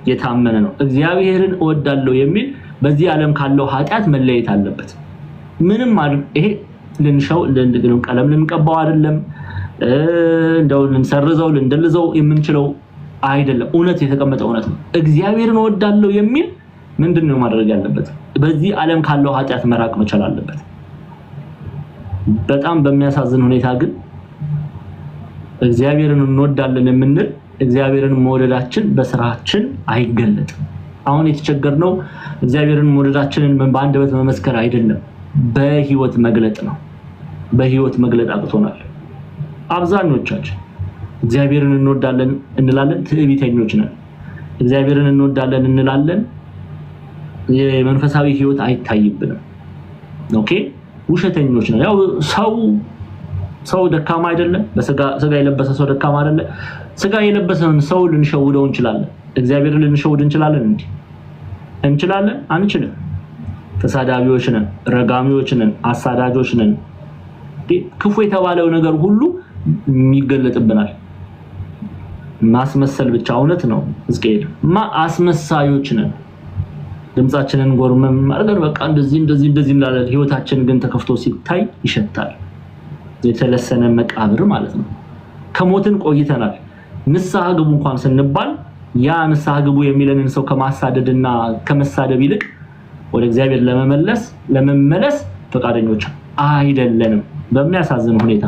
A: የታመነ ነው እግዚአብሔርን እወዳለሁ የሚል በዚህ ዓለም ካለው ኃጢያት መለየት አለበት ምንም ይሄ ልንሸው ቀለም ልንቀባው አይደለም እንደው ልንሰርዘው ልንደልዘው የምንችለው አይደለም እውነት የተቀመጠ እውነት ነው እግዚአብሔርን እወዳለሁ የሚል ምንድነው ማድረግ ያለበት በዚህ ዓለም ካለው ኃጢያት መራቅ መቻል አለበት በጣም በሚያሳዝን ሁኔታ ግን እግዚአብሔርን እንወዳለን የምንል እግዚአብሔርን መውደዳችን በስራችን አይገለጥም አሁን የተቸገርነው እግዚአብሔርን መውደዳችንን በአንደበት መመስከር አይደለም በህይወት መግለጥ ነው በህይወት መግለጥ አቅቶናል አብዛኞቻችን እግዚአብሔርን እንወዳለን እንላለን ትዕቢተኞች ነን እግዚአብሔርን እንወዳለን እንላለን የመንፈሳዊ ህይወት አይታይብንም ኦኬ ውሸተኞች ነን ያው ሰው ደካማ አይደለም በስጋ የለበሰ ሰው ደካማ አይደለም ስጋ የለበሰን ሰው ልንሸውደው እንችላለን እግዚአብሔርን ልንሸውድ እንችላለን አንችልም ተሳዳቢዎች ነን ረጋሚዎች ነን አሳዳጆች ነን ክፉ የተባለው ነገር ሁሉ የሚገለጥብናል ማስመሰል ብቻ እውነት ነው እስከሄድ አስመሳዮች ነን ድምጻችንን ጎርመም አርገን በቃ እንደዚህ እንላለን ህይወታችን ግን ተከፍቶ ሲታይ ይሸታል የተለሰነ መቃብር ማለት ነው ከሞትን ቆይተናል ንስሐ ግቡ እንኳን ስንባል ያ ንስሐ ግቡ የሚለንን ሰው ከማሳደድና ከመሳደብ ይልቅ ወደ እግዚአብሔር ለመመለስ ፈቃደኞች አይደለንም በሚያሳዝን ሁኔታ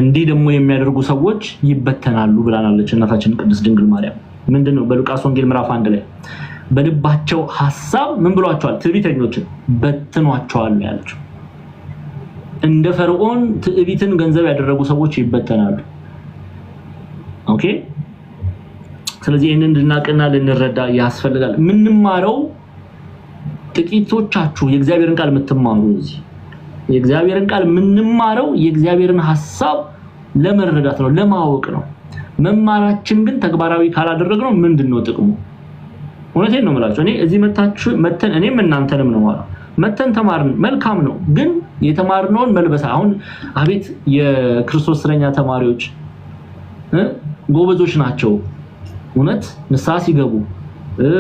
A: እንዲህ ደግሞ የሚያደርጉ ሰዎች ይበተናሉ ብላናለች እናታችን ቅድስት ድንግል ማርያም ምንድነው በሉቃስ ወንጌል ምዕራፍ 1 ላይ በልባቸው ሐሳብ ምን ብሏቸዋል ትዕቢተኞችን በትኗቸዋል ያለችው እንደ ፈርዖን ትዕቢትን ገንዘብ ያደረጉ ሰዎች ይበተናሉ። ኦኬ ስለዚህ ይሄንን እንድናቀና ልንረዳ ያስፈልጋል። ምንማረው ጥቂቶቻችሁ የእግዚአብሔርን ቃል የምትማሩ እዚህ የእግዚአብሔርን ቃል ምንማረው የእግዚአብሔርን ሐሳብ ለመረዳት ነው ለማወቅ ነው። መማራችን ግን ተግባራዊ ካላደረግነው ምንድነው ጥቅሙ? እውነቴን ነው የምላችሁ። እኔ እዚህ መተን እኔም እናንተንም ነው ማለት መተን ተማርን መልካም ነው፣ ግን የተማርነውን መልበስ አሁን አቤት የክርስቶስ እስረኛ ተማሪዎች ጎበዞች ናቸው። እውነት ንስሐ ሲገቡ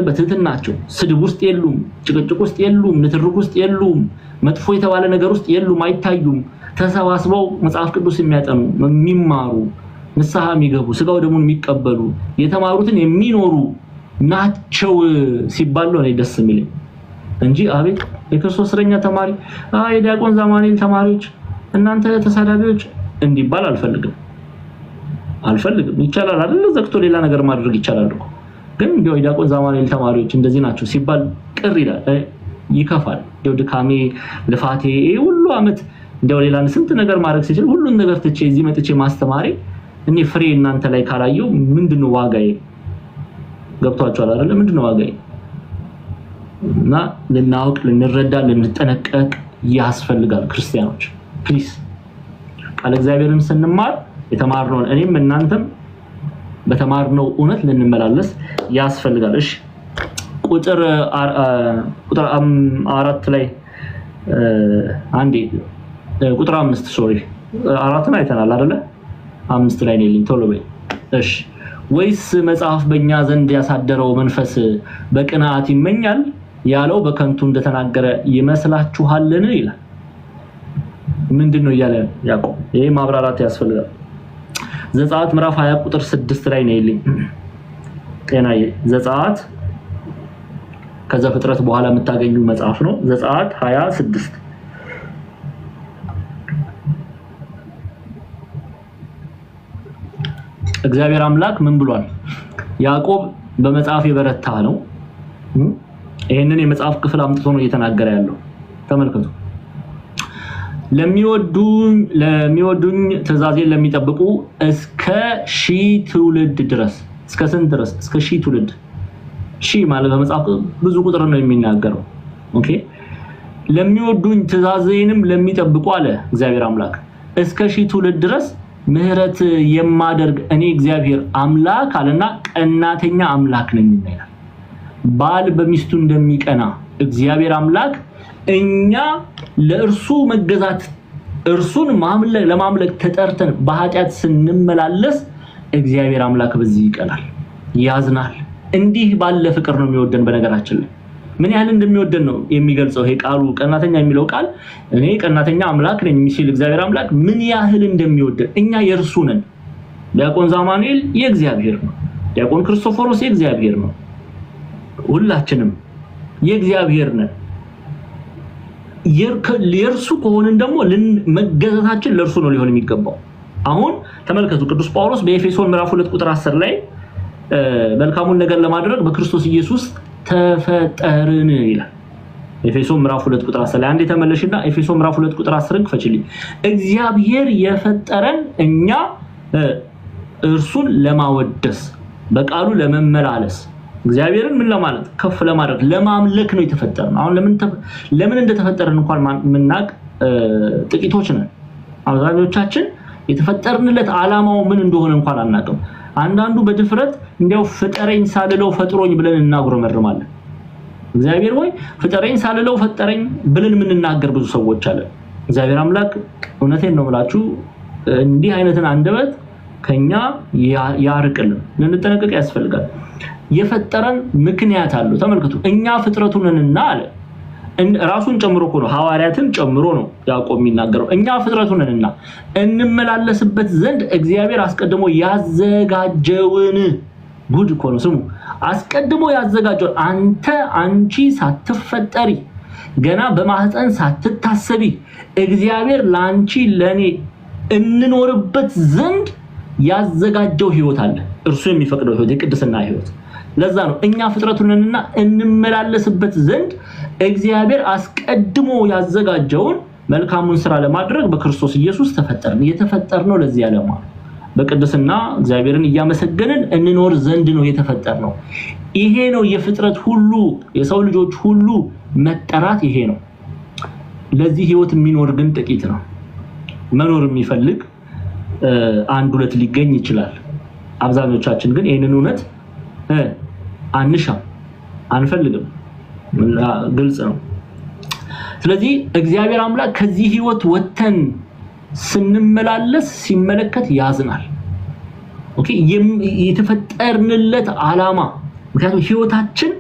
A: በትህትናቸው ስድብ ውስጥ የሉም፣ ጭቅጭቅ ውስጥ የሉም፣ ንትርክ ውስጥ የሉም፣ መጥፎ የተባለ ነገር ውስጥ የሉም፣ አይታዩም። ተሰባስበው መጽሐፍ ቅዱስ የሚያጠኑ የሚማሩ ንስሐ የሚገቡ ስጋው ደሙን የሚቀበሉ የተማሩትን የሚኖሩ ናቸው ሲባል ነው ደስ የሚለኝ እንጂ አቤት የክርስቶስ እስረኛ ተማሪ የዲያቆን ዛማኔል ተማሪዎች እናንተ ተሳዳቢዎች እንዲባል አልፈልግም። ይቻላል አይደል? ዘግቶ ሌላ ነገር ማድረግ ይቻላል እኮ። ግን እንደው የዲያቆን ዛማኔል ተማሪዎች እንደዚህ ናቸው ሲባል ቅር ይላል፣ ይከፋል። እንደው ድካሜ ልፋቴ ሁሉ አመት እንደው ሌላ ስንት ነገር ማድረግ ሲችል ሁሉን ነገር ትቼ እዚህ መጥቼ ማስተማሪ እኔ ፍሬ እናንተ ላይ ካላየው ምንድነው ዋጋዬ? ገብቷችኋል አይደል? ምንድነው ዋጋዬ? እና ልናውቅ ልንረዳ ልንጠነቀቅ ያስፈልጋል ክርስቲያኖች ፕሊዝ። ቃል እግዚአብሔርን ስንማር የተማርነውን እኔም እናንተም በተማርነው እውነት ልንመላለስ ያስፈልጋል። እሺ ቁጥር 4 ላይ አንዴ ቁጥር 5 ሶሪ 4 አይተናል አይደለ? 5 ላይ ነው ቶሎ በይ። እሺ ወይስ መጽሐፍ በእኛ ዘንድ ያሳደረው መንፈስ በቅናት ይመኛል ያለው በከንቱ እንደተናገረ ይመስላችኋልን ይላል። ምንድነው እያለ ያዕቆብ? ይሄ ማብራራት ያስፈልጋል። ዘጸአት ምዕራፍ 20 ቁጥር 6 ላይ ነው ይልኝ ጤናዬ። ዘጸአት ከዘፍጥረት በኋላ የምታገኙ መጽሐፍ ነው። ዘጸአት 26 እግዚአብሔር አምላክ ምን ብሏል? ያዕቆብ በመጽሐፍ የበረታ ነው። ይሄንን የመጽሐፍ ክፍል አምጥቶ ነው እየተናገረ ያለው። ተመልከቱ። ለሚወዱኝ ትእዛዜን ለሚጠብቁ እስከ 1000 ትውልድ ድረስ። እስከ ስንት ድረስ? እስከ 1000 ትውልድ። 1000 ማለት በመጽሐፍ ብዙ ቁጥር ነው የሚናገረው። ኦኬ ለሚወዱኝ ትእዛዜንም ለሚጠብቁ አለ እግዚአብሔር አምላክ እስከ 1000 ትውልድ ድረስ ምህረት የማደርግ እኔ እግዚአብሔር አምላክ አለና ቀናተኛ አምላክ ነኝ ይላል። ባል በሚስቱ እንደሚቀና እግዚአብሔር አምላክ እኛ ለእርሱ መገዛት እርሱን ለማምለክ ተጠርተን በኃጢአት ስንመላለስ እግዚአብሔር አምላክ በዚህ ይቀናል፣ ያዝናል። እንዲህ ባለ ፍቅር ነው የሚወደን። በነገራችን ላይ ምን ያህል እንደሚወደን ነው የሚገልጸው ይሄ ቃሉ። ቀናተኛ የሚለው ቃል እኔ ቀናተኛ አምላክ ነኝ የሚል እግዚአብሔር አምላክ ምን ያህል እንደሚወደን። እኛ የእርሱ ነን። ዲያቆን ዛማኑኤል የእግዚአብሔር ነው። ዲያቆን ክርስቶፎሮስ የእግዚአብሔር ነው። ሁላችንም የእግዚአብሔር ነን። የእርሱ ከሆነን ደግሞ መገዛታችን ለእርሱ ነው ሊሆን የሚገባው። አሁን ተመልከቱ ቅዱስ ጳውሎስ በኤፌሶን ምዕራፍ 2 ቁጥር 10 ላይ መልካሙን ነገር ለማድረግ በክርስቶስ ኢየሱስ ተፈጠርን ይላል። ኤፌሶን ምዕራፍ 2 ቁጥር 10 ላይ አንዴ ተመለሽና ኤፌሶን ምዕራፍ 2 ቁጥር 10ን ክፈችልኝ። እግዚአብሔር የፈጠረን እኛ እርሱን ለማወደስ በቃሉ ለመመላለስ እግዚአብሔርን ምን ለማለት ከፍ ለማድረግ ለማምለክ ነው የተፈጠረን። አሁን ለምን እንደተፈጠረን እንኳን ምናቅ ጥቂቶች ነን። አብዛኞቻችን የተፈጠርንለት ዓላማው ምን እንደሆነ እንኳን አናውቅም። አንዳንዱ በድፍረት እንዲያው ፍጠረኝ ሳልለው ፈጥሮኝ ብለን እናጉረመርማለን። እግዚአብሔር ወይ ፍጠረኝ ሳልለው ፈጠረኝ ብለን የምንናገር ብዙ ሰዎች አለን። እግዚአብሔር አምላክ እውነቴን ነው ብላችሁ እንዲህ አይነትን አንደበት ከኛ ያርቅልን። ልንጠነቀቅ ያስፈልጋል። የፈጠረን ምክንያት አለው። ተመልከቱ እኛ ፍጥረቱንና አለ ራሱን ጨምሮ እኮ ነው ሐዋርያትን ጨምሮ ነው ያዕቆብ የሚናገረው። እኛ ፍጥረቱንና እንመላለስበት ዘንድ እግዚአብሔር አስቀድሞ ያዘጋጀውን ጉድ እኮ ነው ስሙ። አስቀድሞ ያዘጋጀው አንቺ ሳትፈጠሪ ገና በማህፀን ሳትታሰቢ እግዚአብሔር ላንቺ ለኔ እንኖርበት ዘንድ ያዘጋጀው ህይወት አለ። እርሱ የሚፈቅደው ህይወት የቅድስና ህይወት። ለዛ ነው እኛ ፍጥረቱንና እንመላለስበት ዘንድ እግዚአብሔር አስቀድሞ ያዘጋጀውን መልካሙን ስራ ለማድረግ በክርስቶስ ኢየሱስ ተፈጠርን። የተፈጠርነው ለዚህ ዓላማ በቅድስና እግዚአብሔርን እያመሰገንን እንኖር ዘንድ ነው የተፈጠርነው። ይሄ ነው የፍጥረት ሁሉ የሰው ልጆች ሁሉ መጠራት ይሄ ነው። ለዚህ ህይወት የሚኖር ግን ጥቂት ነው። መኖር የሚፈልግ አንድ ሁለት ሊገኝ ይችላል። አብዛኞቻችን ግን ይሄንን እውነት አንሻም፣ አንፈልግም። ግልጽ ነው። ስለዚህ እግዚአብሔር አምላክ ከዚህ ህይወት ወተን ስንመላለስ ሲመለከት ያዝናል። ኦኬ የተፈጠርንለት ዓላማ ምክንያቱም ህይወታችን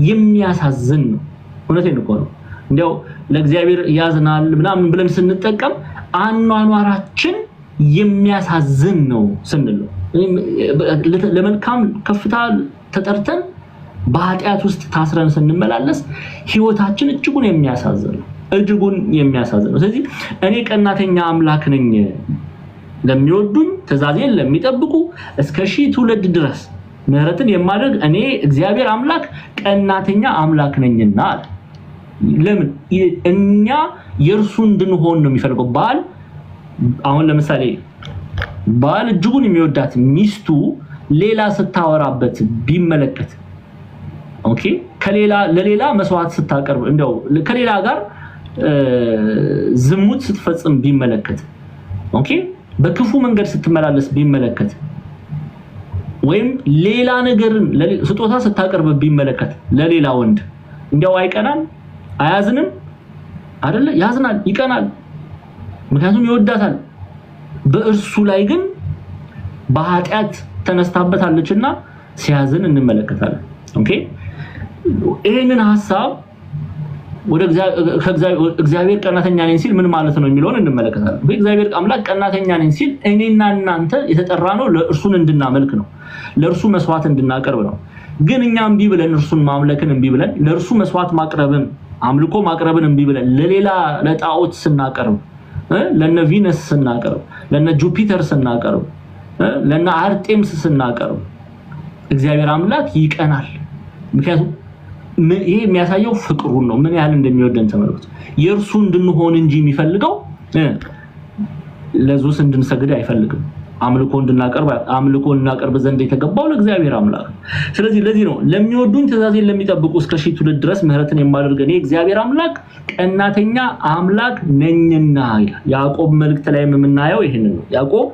A: የሚያሳዝን ነው። እውነቴን እኮ ነው። እንዲያው ለእግዚአብሔር ያዝናል ምናምን ብለን ስንጠቀም አኗኗራችን የሚያሳዝን ነው ስንል ለመልካም ከፍታ ተጠርተን በኃጢአት ውስጥ ታስረን ስንመላለስ ህይወታችን እጅጉን የሚያሳዝን ነው። ስለዚህ እኔ ቀናተኛ አምላክ ነኝ፣ ለሚወዱኝ ትእዛዜን ለሚጠብቁ እስከ ሺህ ትውልድ ድረስ ምህረትን የማደርግ እኔ እግዚአብሔር አምላክ ቀናተኛ አምላክ ነኝና አለ። ለምን? እኛ የእርሱ እንድንሆን ነው የሚፈልገው። ባል አሁን ለምሳሌ ባል እጅጉን የሚወዳት ሚስቱ ሌላ ስታወራበት ቢመለከት ኦኬ ለሌላ መስዋዕት ስታቀርብ እንደው ከሌላ ጋር ዝሙት ስትፈጽም ቢመለከት ኦኬ በክፉ መንገድ ስትመላለስ ቢመለከት ወይም ሌላ ነገርን ስጦታ ስታቀርብ ቢመለከት ለሌላ ወንድ እንደው አይቀናል? አያዝንም? አይደለ? ያዝናል፣ ይቀናል። ምክንያቱም ይወዳታል። በእርሱ ላይ ግን በኃጢአት ተነስታበታለችና ሲያዝን እንመለከታለን። ኦኬ ይሄንን ሐሳብ ወደ እግዚአብሔር ቀናተኛ ነኝ ሲል ምን ማለት ነው የሚለውን እንመለከታለን። በእግዚአብሔር አምላክ ቀናተኛ ነኝ ሲል እኔና እናንተ የተጠራነው ለእርሱን እንድናመልክ ነው፣ ለእርሱ መስዋዕት እንድናቀርብ ነው። ግን እኛ እምቢ ብለን እርሱን ማምለክን እምቢ ብለን ለእርሱ መስዋዕት ማቅረብን አምልኮ ማቅረብን እምቢ ብለን ለሌላ ለጣዖት ስናቀርብ ለነ ቪነስ ስናቀርብ ለነ ጁፒተር ስናቀርብ ለነ አርጤምስ ስናቀርብ እግዚአብሔር አምላክ ይቀናል። ምክንያቱም ይሄ የሚያሳየው ፍቅሩን ነው፣ ምን ያህል እንደሚወደን ተመልከቱ። የእርሱ እንድንሆን እንጂ የሚፈልገው ለዙስ እንድንሰግድ አይፈልግም። አምልኮ እንድናቀርብ ዘንድ የተገባው ለእግዚአብሔር አምላክ። ስለዚህ ለዚህ ነው ለሚወዱኝ ትእዛዜን ለሚጠብቁ እስከ ሺህ ትውልድ ድረስ ምህረትን የማደርግ እኔ እግዚአብሔር አምላክ ቀናተኛ አምላክ ነኝና ይላል። ያዕቆብ መልእክት ላይ የምናየው ይሄንን ነው። ያዕቆብ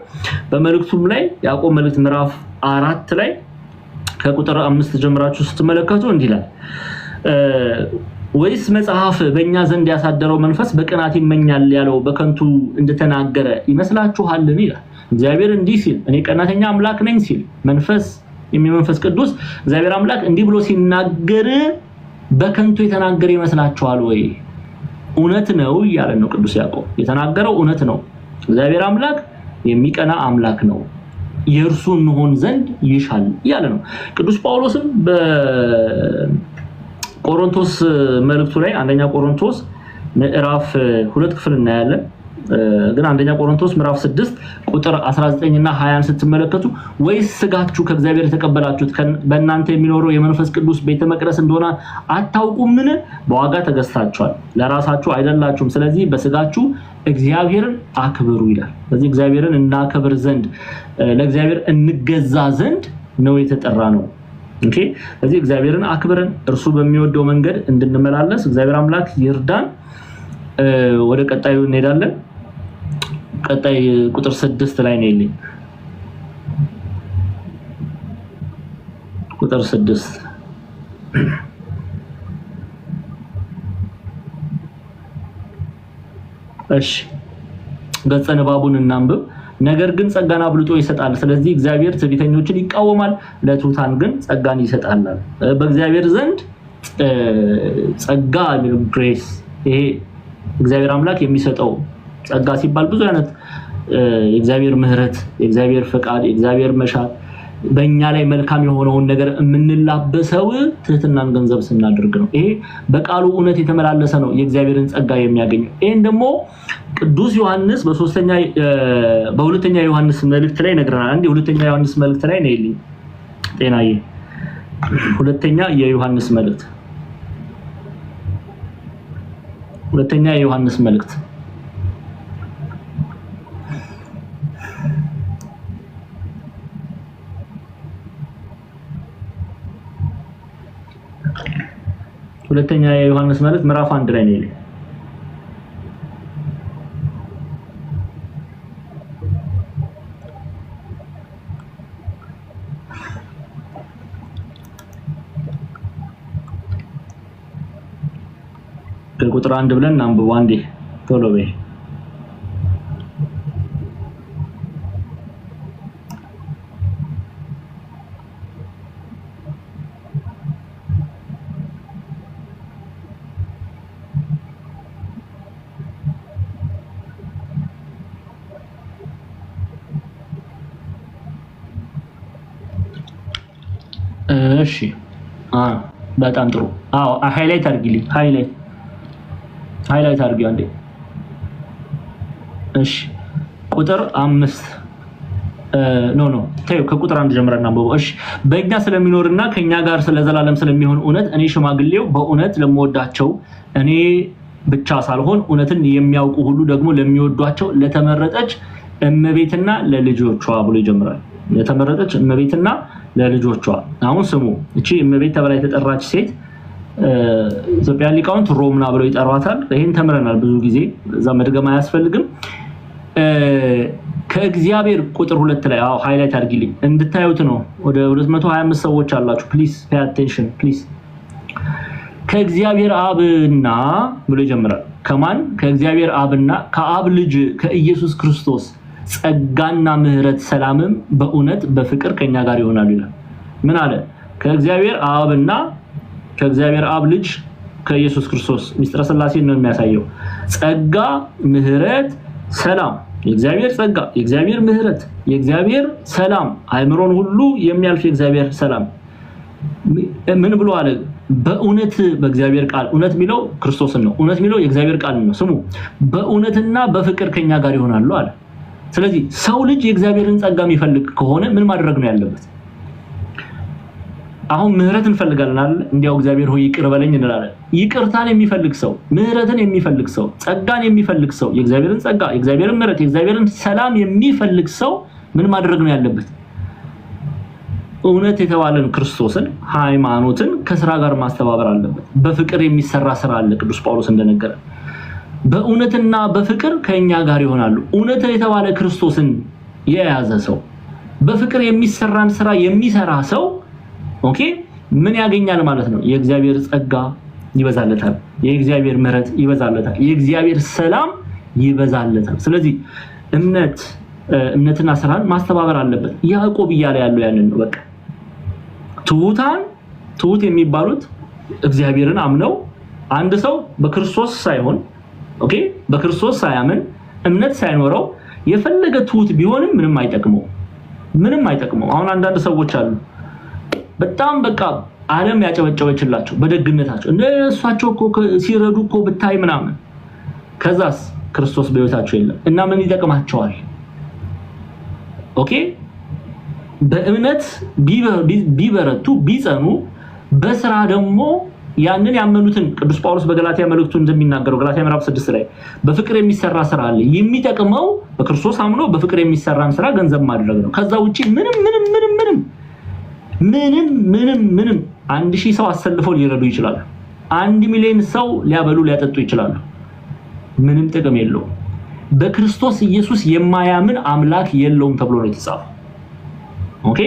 A: በመልእክቱም ላይ ያዕቆብ መልእክት ምዕራፍ 4 ላይ ከቁጥር 5 ጀምራችሁ ስትመለከቱ እንዲህ ይላል፣ ወይስ መጽሐፍ በእኛ ዘንድ ያሳደረው መንፈስ በቅናት ይመኛል ያለው በከንቱ እንደተናገረ ይመስላችኋልን? ይላል። እግዚአብሔር እንዲህ ሲል እኔ ቀናተኛ አምላክ ነኝ ሲል መንፈስ ቅዱስ እግዚአብሔር አምላክ እንዲህ ብሎ ሲናገር በከንቱ የተናገረ ይመስላችኋል ወይ? እውነት ነው እያለ ነው ቅዱስ ያዕቆብ። የተናገረው እውነት ነው። እግዚአብሔር አምላክ የሚቀና አምላክ ነው፣ የእርሱ እንሆን ዘንድ ይሻል እያለ ነው። ቅዱስ ጳውሎስም በቆሮንቶስ መልእክቱ ላይ አንደኛ ቆሮንቶስ ምዕራፍ 2 ክፍል እናያለን። ግን አንደኛ ቆሮንቶስ ምዕራፍ 6 ቁጥር 19 እና 20 ስትመለከቱ ወይስ ስጋችሁ ከእግዚአብሔር የተቀበላችሁት በእናንተ የሚኖረው የመንፈስ ቅዱስ ቤተ መቅደስ እንደሆነ አታውቁምን? በዋጋ ተገዝታችኋል፣ ለራሳችሁ አይደላችሁም። ስለዚህ በስጋችሁ እግዚአብሔርን አክብሩ ይላል። ስለዚህ እግዚአብሔርን እናከብር ዘንድ ለእግዚአብሔር እንገዛ ዘንድ ነው የተጠራ ነው። ኦኬ ስለዚህ እግዚአብሔርን አክብረን እርሱ በሚወደው መንገድ እንድንመላለስ እግዚአብሔር አምላክ ይርዳን። ወደ ቀጣዩ እንሄዳለን። ቀጣይ ቁጥር 6 ላይ ነው ያለኝ። ቁጥር 6 እሺ ገጸ ንባቡን እናንብብ። ነገር ግን ጸጋን አብልጦ ይሰጣል። ስለዚህ እግዚአብሔር ትዕቢተኞችን ይቃወማል፣ ለትሑታን ግን ጸጋን ይሰጣል። በእግዚአብሔር ዘንድ ጸጋ ግሬስ ይሄ እግዚአብሔር አምላክ የሚሰጠው ጸጋ ሲባል ብዙ አይነት የእግዚአብሔር ምህረት፣ የእግዚአብሔር ፈቃድ፣ የእግዚአብሔር መሻት በእኛ ላይ መልካም የሆነውን ነገር የምንላበሰው ትህትናን ገንዘብ ስናደርግ ነው። ይሄ በቃሉ እውነት የተመላለሰ ነው የእግዚአብሔርን ጸጋ የሚያገኘው። ይሄን ደግሞ ቅዱስ ዮሐንስ በሁለተኛ ዮሐንስ መልእክት ላይ ነግረናል። አንዴ ሁለተኛ ዮሐንስ መልእክት ላይ ነው ይልኝ ጤናዬ ሁለተኛ የዮሐንስ መልእክት ሁለተኛ የዮሐንስ መልእክት ምዕራፍ 1 ላይ ነው። ቁጥር 1 ብለን እናንብበው አንዴ ቶሎ በይ። እሺ በጣም ጥሩ። ሃይላይት አድርጊልኝ። ሃይላይት አድርጊው አንዴ። እሺ ቁጥር 5 ተይው ከቁጥር 1 ጀምረን እናንብበው። እሺ በእኛ ስለሚኖርና ከኛ ጋር ስለዘላለም ስለሚሆን እውነት እኔ ሽማግሌው በእውነት ለምወዳቸው እኔ ብቻ ሳልሆን እውነትን የሚያውቁ ሁሉ ደግሞ ለሚወዷቸው ለተመረጠች እመቤትና ለልጆቿ ብሎ ይጀምራል። ለተመረጠች እመቤትና ለልጆቿ። አሁን ስሙ፣ እቺ እመቤት ተብላ የተጠራች ሴት ኢትዮጵያ ሊቃውንት ሮምና ብለው ይጠሯታል። ይሄን ተምረናል ብዙ ጊዜ፣ እዛ መድገም አያስፈልግም። ከእግዚአብሔር ቁጥር 2 ላይ ሃይላይት አድርጊልኝ እንድታዩት ነው። ወደ 225 ሰዎች አላችሁ። ፕሊዝ ፔይ አቴንሽን ፕሊዝ። ከእግዚአብሔር አብና ብሎ ይጀምራል። ከማን? ከእግዚአብሔር አብና ከአብ ልጅ ከኢየሱስ ክርስቶስ ጸጋና ምህረት ሰላምም በእውነት በፍቅር ከኛ ጋር ይሆናል ይላል። ምን አለ? ከእግዚአብሔር አብና ከእግዚአብሔር አብ ልጅ ከኢየሱስ ክርስቶስ ሚስጥረ ሥላሴን ነው የሚያሳየው። ጸጋ፣ ምህረት፣ ሰላም፣ የእግዚአብሔር ጸጋ፣ የእግዚአብሔር ምህረት፣ የእግዚአብሔር ሰላም፣ አእምሮን ሁሉ የሚያልፍ የእግዚአብሔር ሰላም ምን ብሎ አለ? በእውነት በእግዚአብሔር ቃል እውነት የሚለው ክርስቶስን ነው። እውነት የሚለው የእግዚአብሔር ቃል ነው። ስሙ፣ በእውነትና በፍቅር ከኛ ጋር ይሆናሉ አለ። ስለዚህ ሰው ልጅ የእግዚአብሔርን ጸጋ የሚፈልግ ከሆነ ምን ማድረግ ነው ያለበት? አሁን ምህረት እንፈልጋለን አይደል? እንዲያው እግዚአብሔር ሆይ ይቅር በለኝ እንላለን። ይቅርታን የሚፈልግ ሰው፣ ምህረትን የሚፈልግ ሰው፣ ጸጋን የሚፈልግ ሰው፣ የእግዚአብሔርን ጸጋ፣ የእግዚአብሔርን ምህረት፣ የእግዚአብሔርን ሰላም የሚፈልግ ሰው ምን ማድረግ ነው ያለበት? እውነት የተባለን ክርስቶስን ሃይማኖትን ከስራ ጋር ማስተባበር አለበት። በፍቅር የሚሰራ ስራ አለ። ቅዱስ ጳውሎስ እንደነገረ በእውነትና በፍቅር ከኛ ጋር ይሆናሉ። እውነት የተባለ ክርስቶስን የያዘ ሰው፣ በፍቅር የሚሰራን ስራ የሚሰራ ሰው ኦኬ ምን ያገኛል ማለት ነው? የእግዚአብሔር ጸጋ ይበዛለታል፣ የእግዚአብሔር ምህረት ይበዛለታል፣ የእግዚአብሔር ሰላም ይበዛለታል። ስለዚህ እምነትና ስራን ማስተባበር አለበት። ያዕቆብ እያለ ያለው ያንን ነው። በቃ ትሁት የሚባሉት እግዚአብሔርን አምነው አንድ ሰው በክርስቶስ ሳይሆን ኦኬ በክርስቶስ ሳያምን እምነት ሳይኖረው የፈለገ ትሁት ቢሆንም ምንም አይጠቅመው። አሁን አንዳንድ ሰዎች አሉ በጣም በቃ ዓለም ያጨበጨበችላቸው በደግነታቸው እነሱአቸው እኮ ሲረዱ እኮ ብታይ ምናምን፣ ከዛስ ክርስቶስ በህይወታቸው የለም እና ምን ይጠቅማቸዋል? ኦኬ በእምነት ቢበረቱ ቢጸኑ፣ በስራ ደግሞ ያንን ያመኑትን ቅዱስ ጳውሎስ በገላትያ መልእክቱ እንደሚናገረው ገላትያ ምዕራፍ 6 ላይ በፍቅር የሚሰራ ስራ አለ። የሚጠቅመው በክርስቶስ አምኖ በፍቅር የሚሰራን ስራ ገንዘብ ማድረግ ነው። ከዛ ውጪ ምንም 1000 ሰው አሰልፈው ሊረዱ ይችላሉ። 1 ሚሊዮን ሰው ሊያበሉ ሊያጠጡ ይችላሉ። ምንም ጥቅም የለውም። በክርስቶስ ኢየሱስ የማያምን አምላክ የለውም ተብሎ ነው የተጻፈው። ኦኬ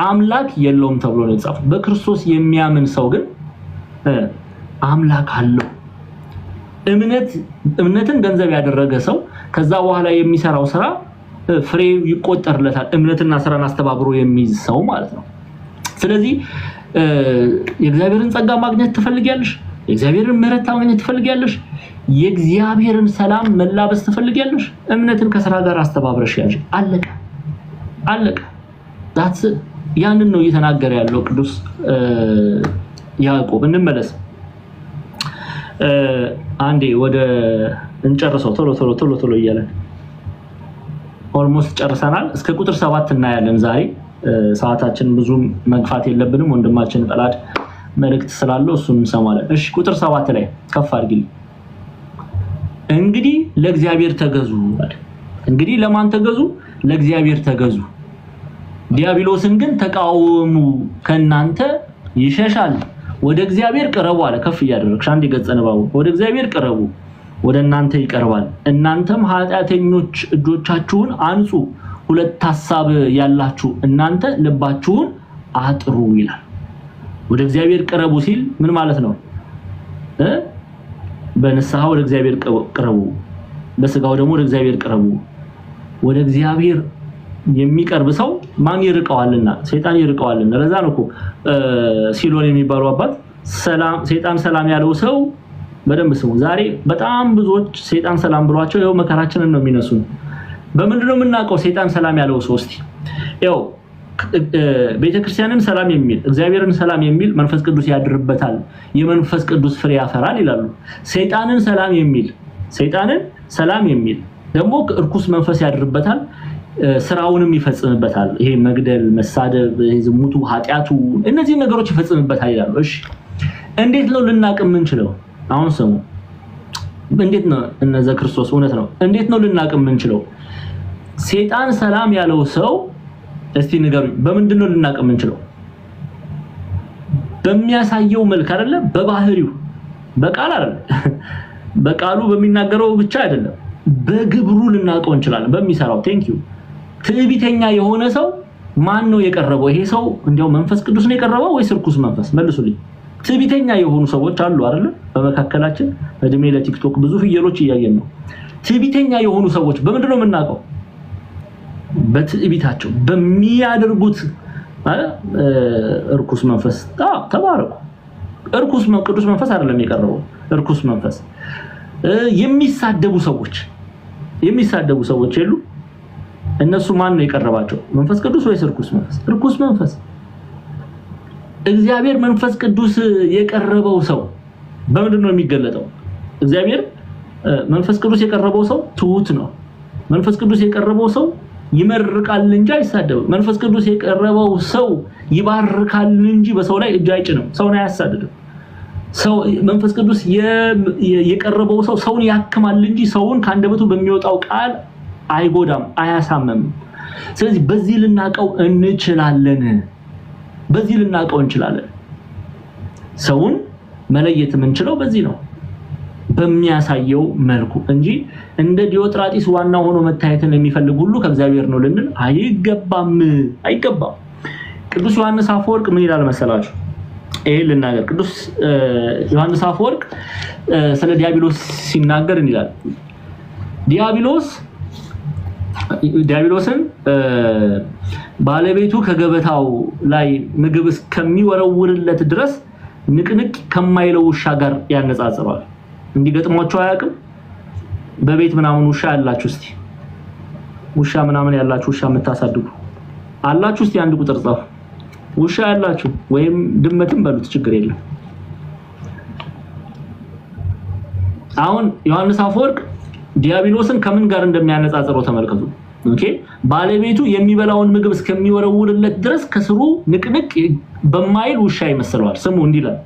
A: አምላክ የለውም ተብሎ ነው የተጻፈው። በክርስቶስ የሚያምን ሰው ግን አምላክ አለው። እምነትን ገንዘብ ያደረገ ሰው ከዛ በኋላ የሚሰራው ስራ ፍሬ ይቆጠርለታል። እምነትና ስራን አስተባብሮ የሚይዝ ሰው ማለት ነው። ስለዚህ የእግዚአብሔርን ጸጋ ማግኘት ትፈልጊያለሽ? የእግዚአብሔርን ምህረት ማግኘት ትፈልጊያለሽ? የእግዚአብሔርን ሰላም መላበስ ትፈልጊያለሽ? እምነትን ከስራ ጋር አስተባብረሽ ያዥ። አለቀ። ዳትስ ያንን ነው እየተናገረ ያለው ቅዱስ ያዕቆብ። እንመለስ አንዴ ወደ እንጨርሰው ቶሎ እያለን ኦልሞስት ጨርሰናል። እስከ ቁጥር 7 እናያለን ዛሬ። ሰዓታችን ብዙ መግፋት የለብንም። ወንድማችን ጠላድ መልእክት ስላለው እሱን እንሰማለን። እሺ ቁጥር 7 ላይ ከፍ አድርጊልኝ። እንግዲህ ለእግዚአብሔር ተገዙ። እንግዲህ ለማን ተገዙ? ለእግዚአብሔር ተገዙ። ዲያብሎስን ግን ተቃወሙ፣ ከናንተ ይሸሻል። ወደ እግዚአብሔር ቅረቡ አለ። ከፍ ያደረግሽ አንድ ገጸ ንባቡ ወደ እግዚአብሔር ቅረቡ ወደ እናንተ ይቀርባል እናንተም ኃጢአተኞች እጆቻችሁን አንጹ ሁለት ሐሳብ ያላችሁ እናንተ ልባችሁን አጥሩ ይላል። ወደ እግዚአብሔር ቅረቡ ሲል ምን ማለት ነው? በንስሐ ወደ እግዚአብሔር ቅረቡ በስጋው ደግሞ ወደ እግዚአብሔር ቅረቡ። ወደ እግዚአብሔር የሚቀርብ ሰው ማን ይርቀዋልና? ሰይጣን ይርቀዋልና። ለዛ ነው እኮ ሲሎን የሚባለው አባት ሰይጣን ሰላም ያለው ሰው በደንብ ስሙ። ዛሬ በጣም ብዙዎች ሰይጣን ሰላም ብሏቸው ይኸው መከራችንን ነው የሚነሱን። በምንድነው የምናውቀው ሰይጣን ሰላም ያለው ሰው? እስቲ ይኸው ቤተክርስቲያንን ሰላም የሚል እግዚአብሔርን ሰላም የሚል መንፈስ ቅዱስ ያድርበታል የመንፈስ ቅዱስ ፍሬ ያፈራል ይላሉ። ሰይጣንን ሰላም የሚል ደግሞ እርኩስ መንፈስ ያድርበታል ስራውንም ይፈጽምበታል። ይሄ መግደል፣ መሳደብ፣ ዝሙቱ፣ ኃጢያቱ እነዚህ ነገሮች ይፈጽምበታል ይላሉ። እሺ እንዴት ነው ልናቅ የምንችለው? አሁን ስሙ። እንዴት ነው እነዛ ክርስቶስ እውነት ነው እንዴት ነው ልናቅ የምንችለው? ሰይጣን ሰላም ያለው ሰው እስቲ ንገሩኝ፣ በምንድነው ልናቅ የምንችለው? በሚያሳየው መልክ አይደለም፣ በባህሪው በቃል አይደለም፣ በቃሉ በሚናገረው ብቻ አይደለም፣ በግብሩ ልናቀው እንችላለን። በሚሰራው ቴንኪዩ። ትዕቢተኛ የሆነ ሰው ማን ነው የቀረበው? ይሄ ሰው እንዲያው መንፈስ ቅዱስ ነው የቀረበው ወይስ ርኩስ መንፈስ? መልሱልኝ። ትዕቢተኛ የሆኑ ሰዎች አሉ አይደል? በመካከላችን እድሜ ለቲክቶክ ብዙ ፍየሎች እያየን ነው። ትዕቢተኛ የሆኑ ሰዎች በምንድነው የምናቀው? በትዕቢታቸው በሚያደርጉት ርኩስ መንፈስ ተባረኩ። ቅዱስ መንፈስ አይደለም የቀረበው፣ ርኩስ መንፈስ። የሚሳደቡ ሰዎች የሉ? እነሱ ማን ነው የቀረባቸው? መንፈስ ቅዱስ ወይስ ርኩስ መንፈስ? ርኩስ መንፈስ። እግዚአብሔር መንፈስ ቅዱስ የቀረበው ሰው በምንድነው የሚገለጠው? እግዚአብሔር መንፈስ ቅዱስ የቀረበው ሰው ትሁት ነው። መንፈስ ቅዱስ የቀረበው ሰው ይመርቃል እንጂ አይሳደብም። መንፈስ ቅዱስ የቀረበው ሰው ይባርካል እንጂ በሰው ላይ እጅ አይጭንም፣ ሰውን አያሳድድም። መንፈስ ቅዱስ የቀረበው ሰው ሰውን ያክማል እንጂ ሰውን ከአንደበቱ በሚወጣው ቃል አይጎዳም፣ አያሳመም። ስለዚህ በዚህ ልናቀው እንችላለን። ሰውን መለየት የምንችለው በዚህ ነው፣ በሚያሳየው መልኩ እንጂ እንደ ዲዮጥራጢስ ዋና ሆኖ መታየትን የሚፈልግ ሁሉ ከእግዚአብሔር ነው ልንል አይገባም። ቅዱስ ዮሐንስ አፈወርቅ ምን ይላል መሰላችሁ? ይሄ ልናገር። ቅዱስ ዮሐንስ አፈወርቅ ስለ ዲያብሎስ ሲናገር ይላል ዲያብሎስን ባለቤቱ ከገበታው ላይ ምግብ እስከሚወረውርለት ድረስ ንቅንቅ ከማይለው ውሻ ጋር ያነጻጽረዋል። እንዲገጥሟቸው አያውቅም? በቤት ምናምን ውሻ ያላችሁ እስቲ ውሻ ምናምን ያላችሁ ውሻ የምታሳድጉ አላችሁ እስቲ አንድ ቁጥር ጻፉ። ውሻ ያላችሁ ወይም ድመትም በሉት ችግር የለም። አሁን ዮሐንስ አፈወርቅ ዲያብሎስን ከምን ጋር እንደሚያነጻጽረው ተመልከቱ። ኦኬ ባለቤቱ የሚበላውን ምግብ እስከሚወረውርለት ድረስ ከስሩ ንቅንቅ በማይል ውሻ ይመስለዋል። ስሙ እንዲላል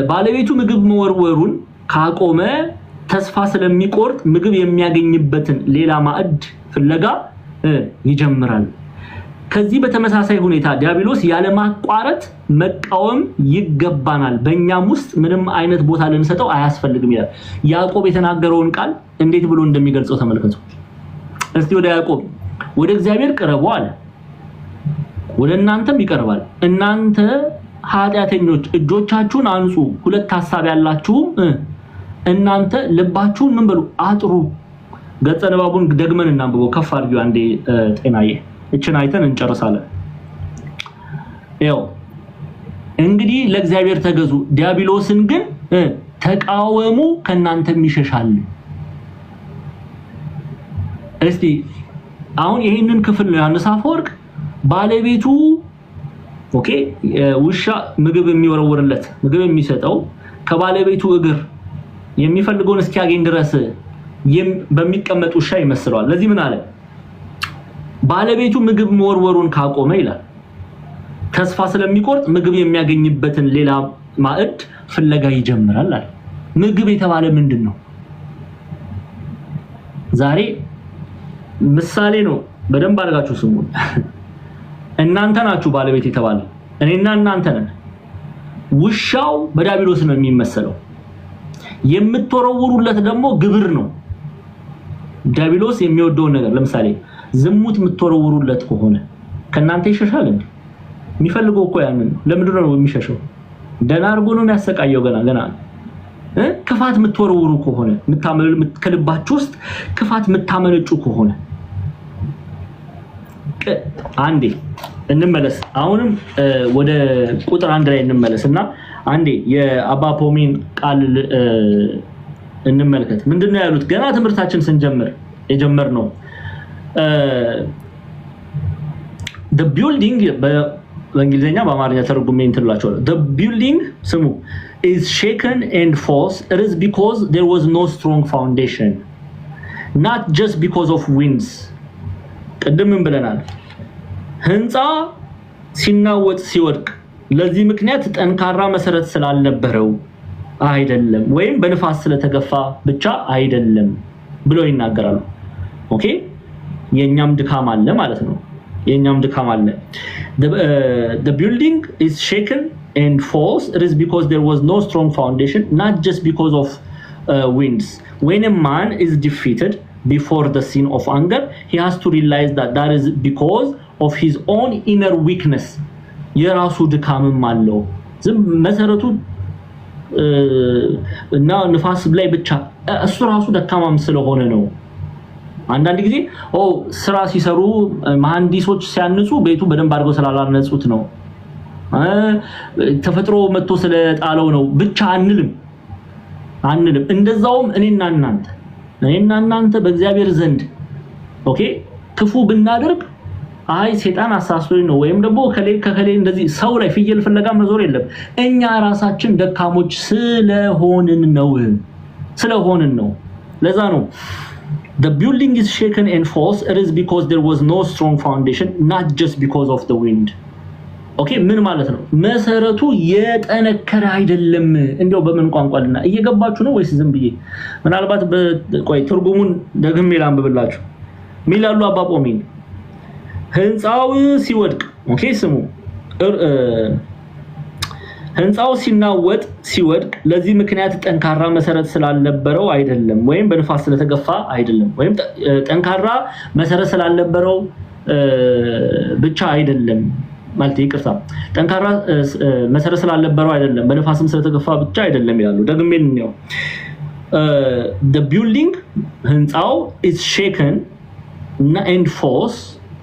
A: ባለቤቱ ምግብ መወርወሩን ካቆመ ተስፋ ስለሚቆርጥ ምግብ የሚያገኝበትን ሌላ ማዕድ ፍለጋ ይጀምራል። ከዚህ በተመሳሳይ ሁኔታ ዲያብሎስ ያለ ማቋረጥ መቃወም ይገባናል፣ በእኛም ውስጥ ምንም አይነት ቦታ ልንሰጠው አያስፈልግም ይላል። ያዕቆብ የተናገረውን ቃል እንዴት ብሎ እንደሚገልጸው ተመልከቱ እስቲ። ወደ ያዕቆብ ወደ እግዚአብሔር ቅረቡ አለ፣ ወደ እናንተም ይቀርባል። እናንተ ኃጢአተኞች እጆቻችሁን አንጹ፣ ሁለት ሐሳብ ያላችሁ እናንተ ልባችሁን ምን በሉ አጥሩ። ገጸ ንባቡን ደግመን እናንብበው። ከፍ አድርጊው አንዴ ጤናዬ። እችን አይተን እንጨርሳለን። እንግዲህ ለእግዚአብሔር ተገዙ፣ ዲያብሎስን ግን ተቃወሙ፣ ከናንተም ይሸሻል። እስቲ አሁን ይሄንን ክፍል ነው ዮሐንስ አፈወርቅ ባለቤቱ ውሻ ምግብ የሚወረውርለት ምግብ የሚሰጠው ከባለቤቱ እግር የሚፈልገውን እስኪያገኝ ድረስ በሚቀመጥ ውሻ ይመስለዋል። ለዚህ ምን አለ? ባለቤቱ ምግብ መወርወሩን ካቆመ ይላል ተስፋ ስለሚቆርጥ ምግብ የሚያገኝበትን ሌላ ማዕድ ፍለጋ ይጀምራል አለ። ምግብ የተባለ ምንድነው? ዛሬ ምሳሌ ነው፣ በደንብ አድርጋችሁ ስሙ። እናንተ ናችሁ ባለቤት የተባለ፣ እኔና እናንተ ነን። ውሻው በዲያብሎስ ነው የሚመሰለው የምትወረውሩለት ደግሞ ግብር ነው ዲያብሎስ የሚወደው ነገር ለምሳሌ ዝሙት የምትወረውሩለት ከሆነ ከናንተ ይሸሻል እንዴ የሚፈልገው እኮ ያንን ለምንድን ነው የሚሸሸው ደና አርጎ ነው የሚያሰቃየው ገና ክፋት የምትወረውሩ ከሆነ ከልባችሁ ውስጥ ክፋት የምታመነጩ ከሆነ አንዴ እንመለስ አሁንም ወደ ቁጥር 1 ላይ እንመለስና አንዴ የአባ ፖሚን ቃል እንመልከት ምንድነው ያሉት ገና ትምርታችን ስንጀምር የጀመርነው the building በእንግሊዘኛ በአማርኛ ተርጉሜ እንትላችሁ the building ስሙ is shaken and falls it is because there was no strong foundation not just because of winds ቀደም ብለናል ህንጻ ሲናወጥ ሲወድቅ ለዚህ ምክንያት ጠንካራ መሰረት ስላልነበረው አይደለም ወይም በንፋስ ስለተገፋ ብቻ አይደለም ብሎ ይናገራሉ ኦኬ የኛም ድካም አለ ማለት ነው የኛም ድካም አለ the building is shaken and falls it is because there was no strong foundation not just because of winds when a man is defeated before the sin of anger he has to realize that is because of his own inner weakness የራሱ ድካምም አለው ዝም መሰረቱ እና ንፋስ ላይ ብቻ እሱ ራሱ ደካማም ስለሆነ ነው አንዳንድ ጊዜ ስራ ሲሰሩ መሐንዲሶች ሲያንጹ ቤቱ በደንብ አድርገው ስላላነጹት ነው ተፈጥሮ መጥቶ ስለጣለው ነው ብቻ አንልም እንደዛውም እኔና እናንተ በእግዚአብሔር ዘንድ ኦኬ ክፉ ብናደርግ አይ ሰይጣን አሳስቶኝ ነው ወይም ደግሞ ከከሌ እንደዚህ ሰው ላይ ፍየል ፍለጋ መዞር የለም እኛ ራሳችን ደካሞች ስለሆንን ነው ለዛ ነው the building is shaken and falls it is because there was no strong foundation not just because of the wind ኦኬ ምን ማለት ነው መሰረቱ የጠነከረ አይደለም እንደው በምን ቋንቋልና እየገባችሁ ነው ወይስ ዝም ብዬ ምናልባት ቆይ ትርጉሙን ደግሜ ላንብብላችሁ ሚላሉ አባ ፖሚን ህንጻው ሲወድቅ ኦኬ ስሙ ህንጻው ሲወድቅ ለዚህ ምክንያት ጠንካራ መሰረት ስላልነበረው አይደለም ወይም በንፋስ ስለተገፋ አይደለም ወይም ጠንካራ መሰረት ስላልነበረው ብቻ አይደለም ማለት ይቅርታ ጠንካራ መሰረት ስላልነበረው አይደለም በንፋስም ስለተገፋ ብቻ አይደለም ይላሉ ደግሜ ነው the building ህንጻው is shaken and falls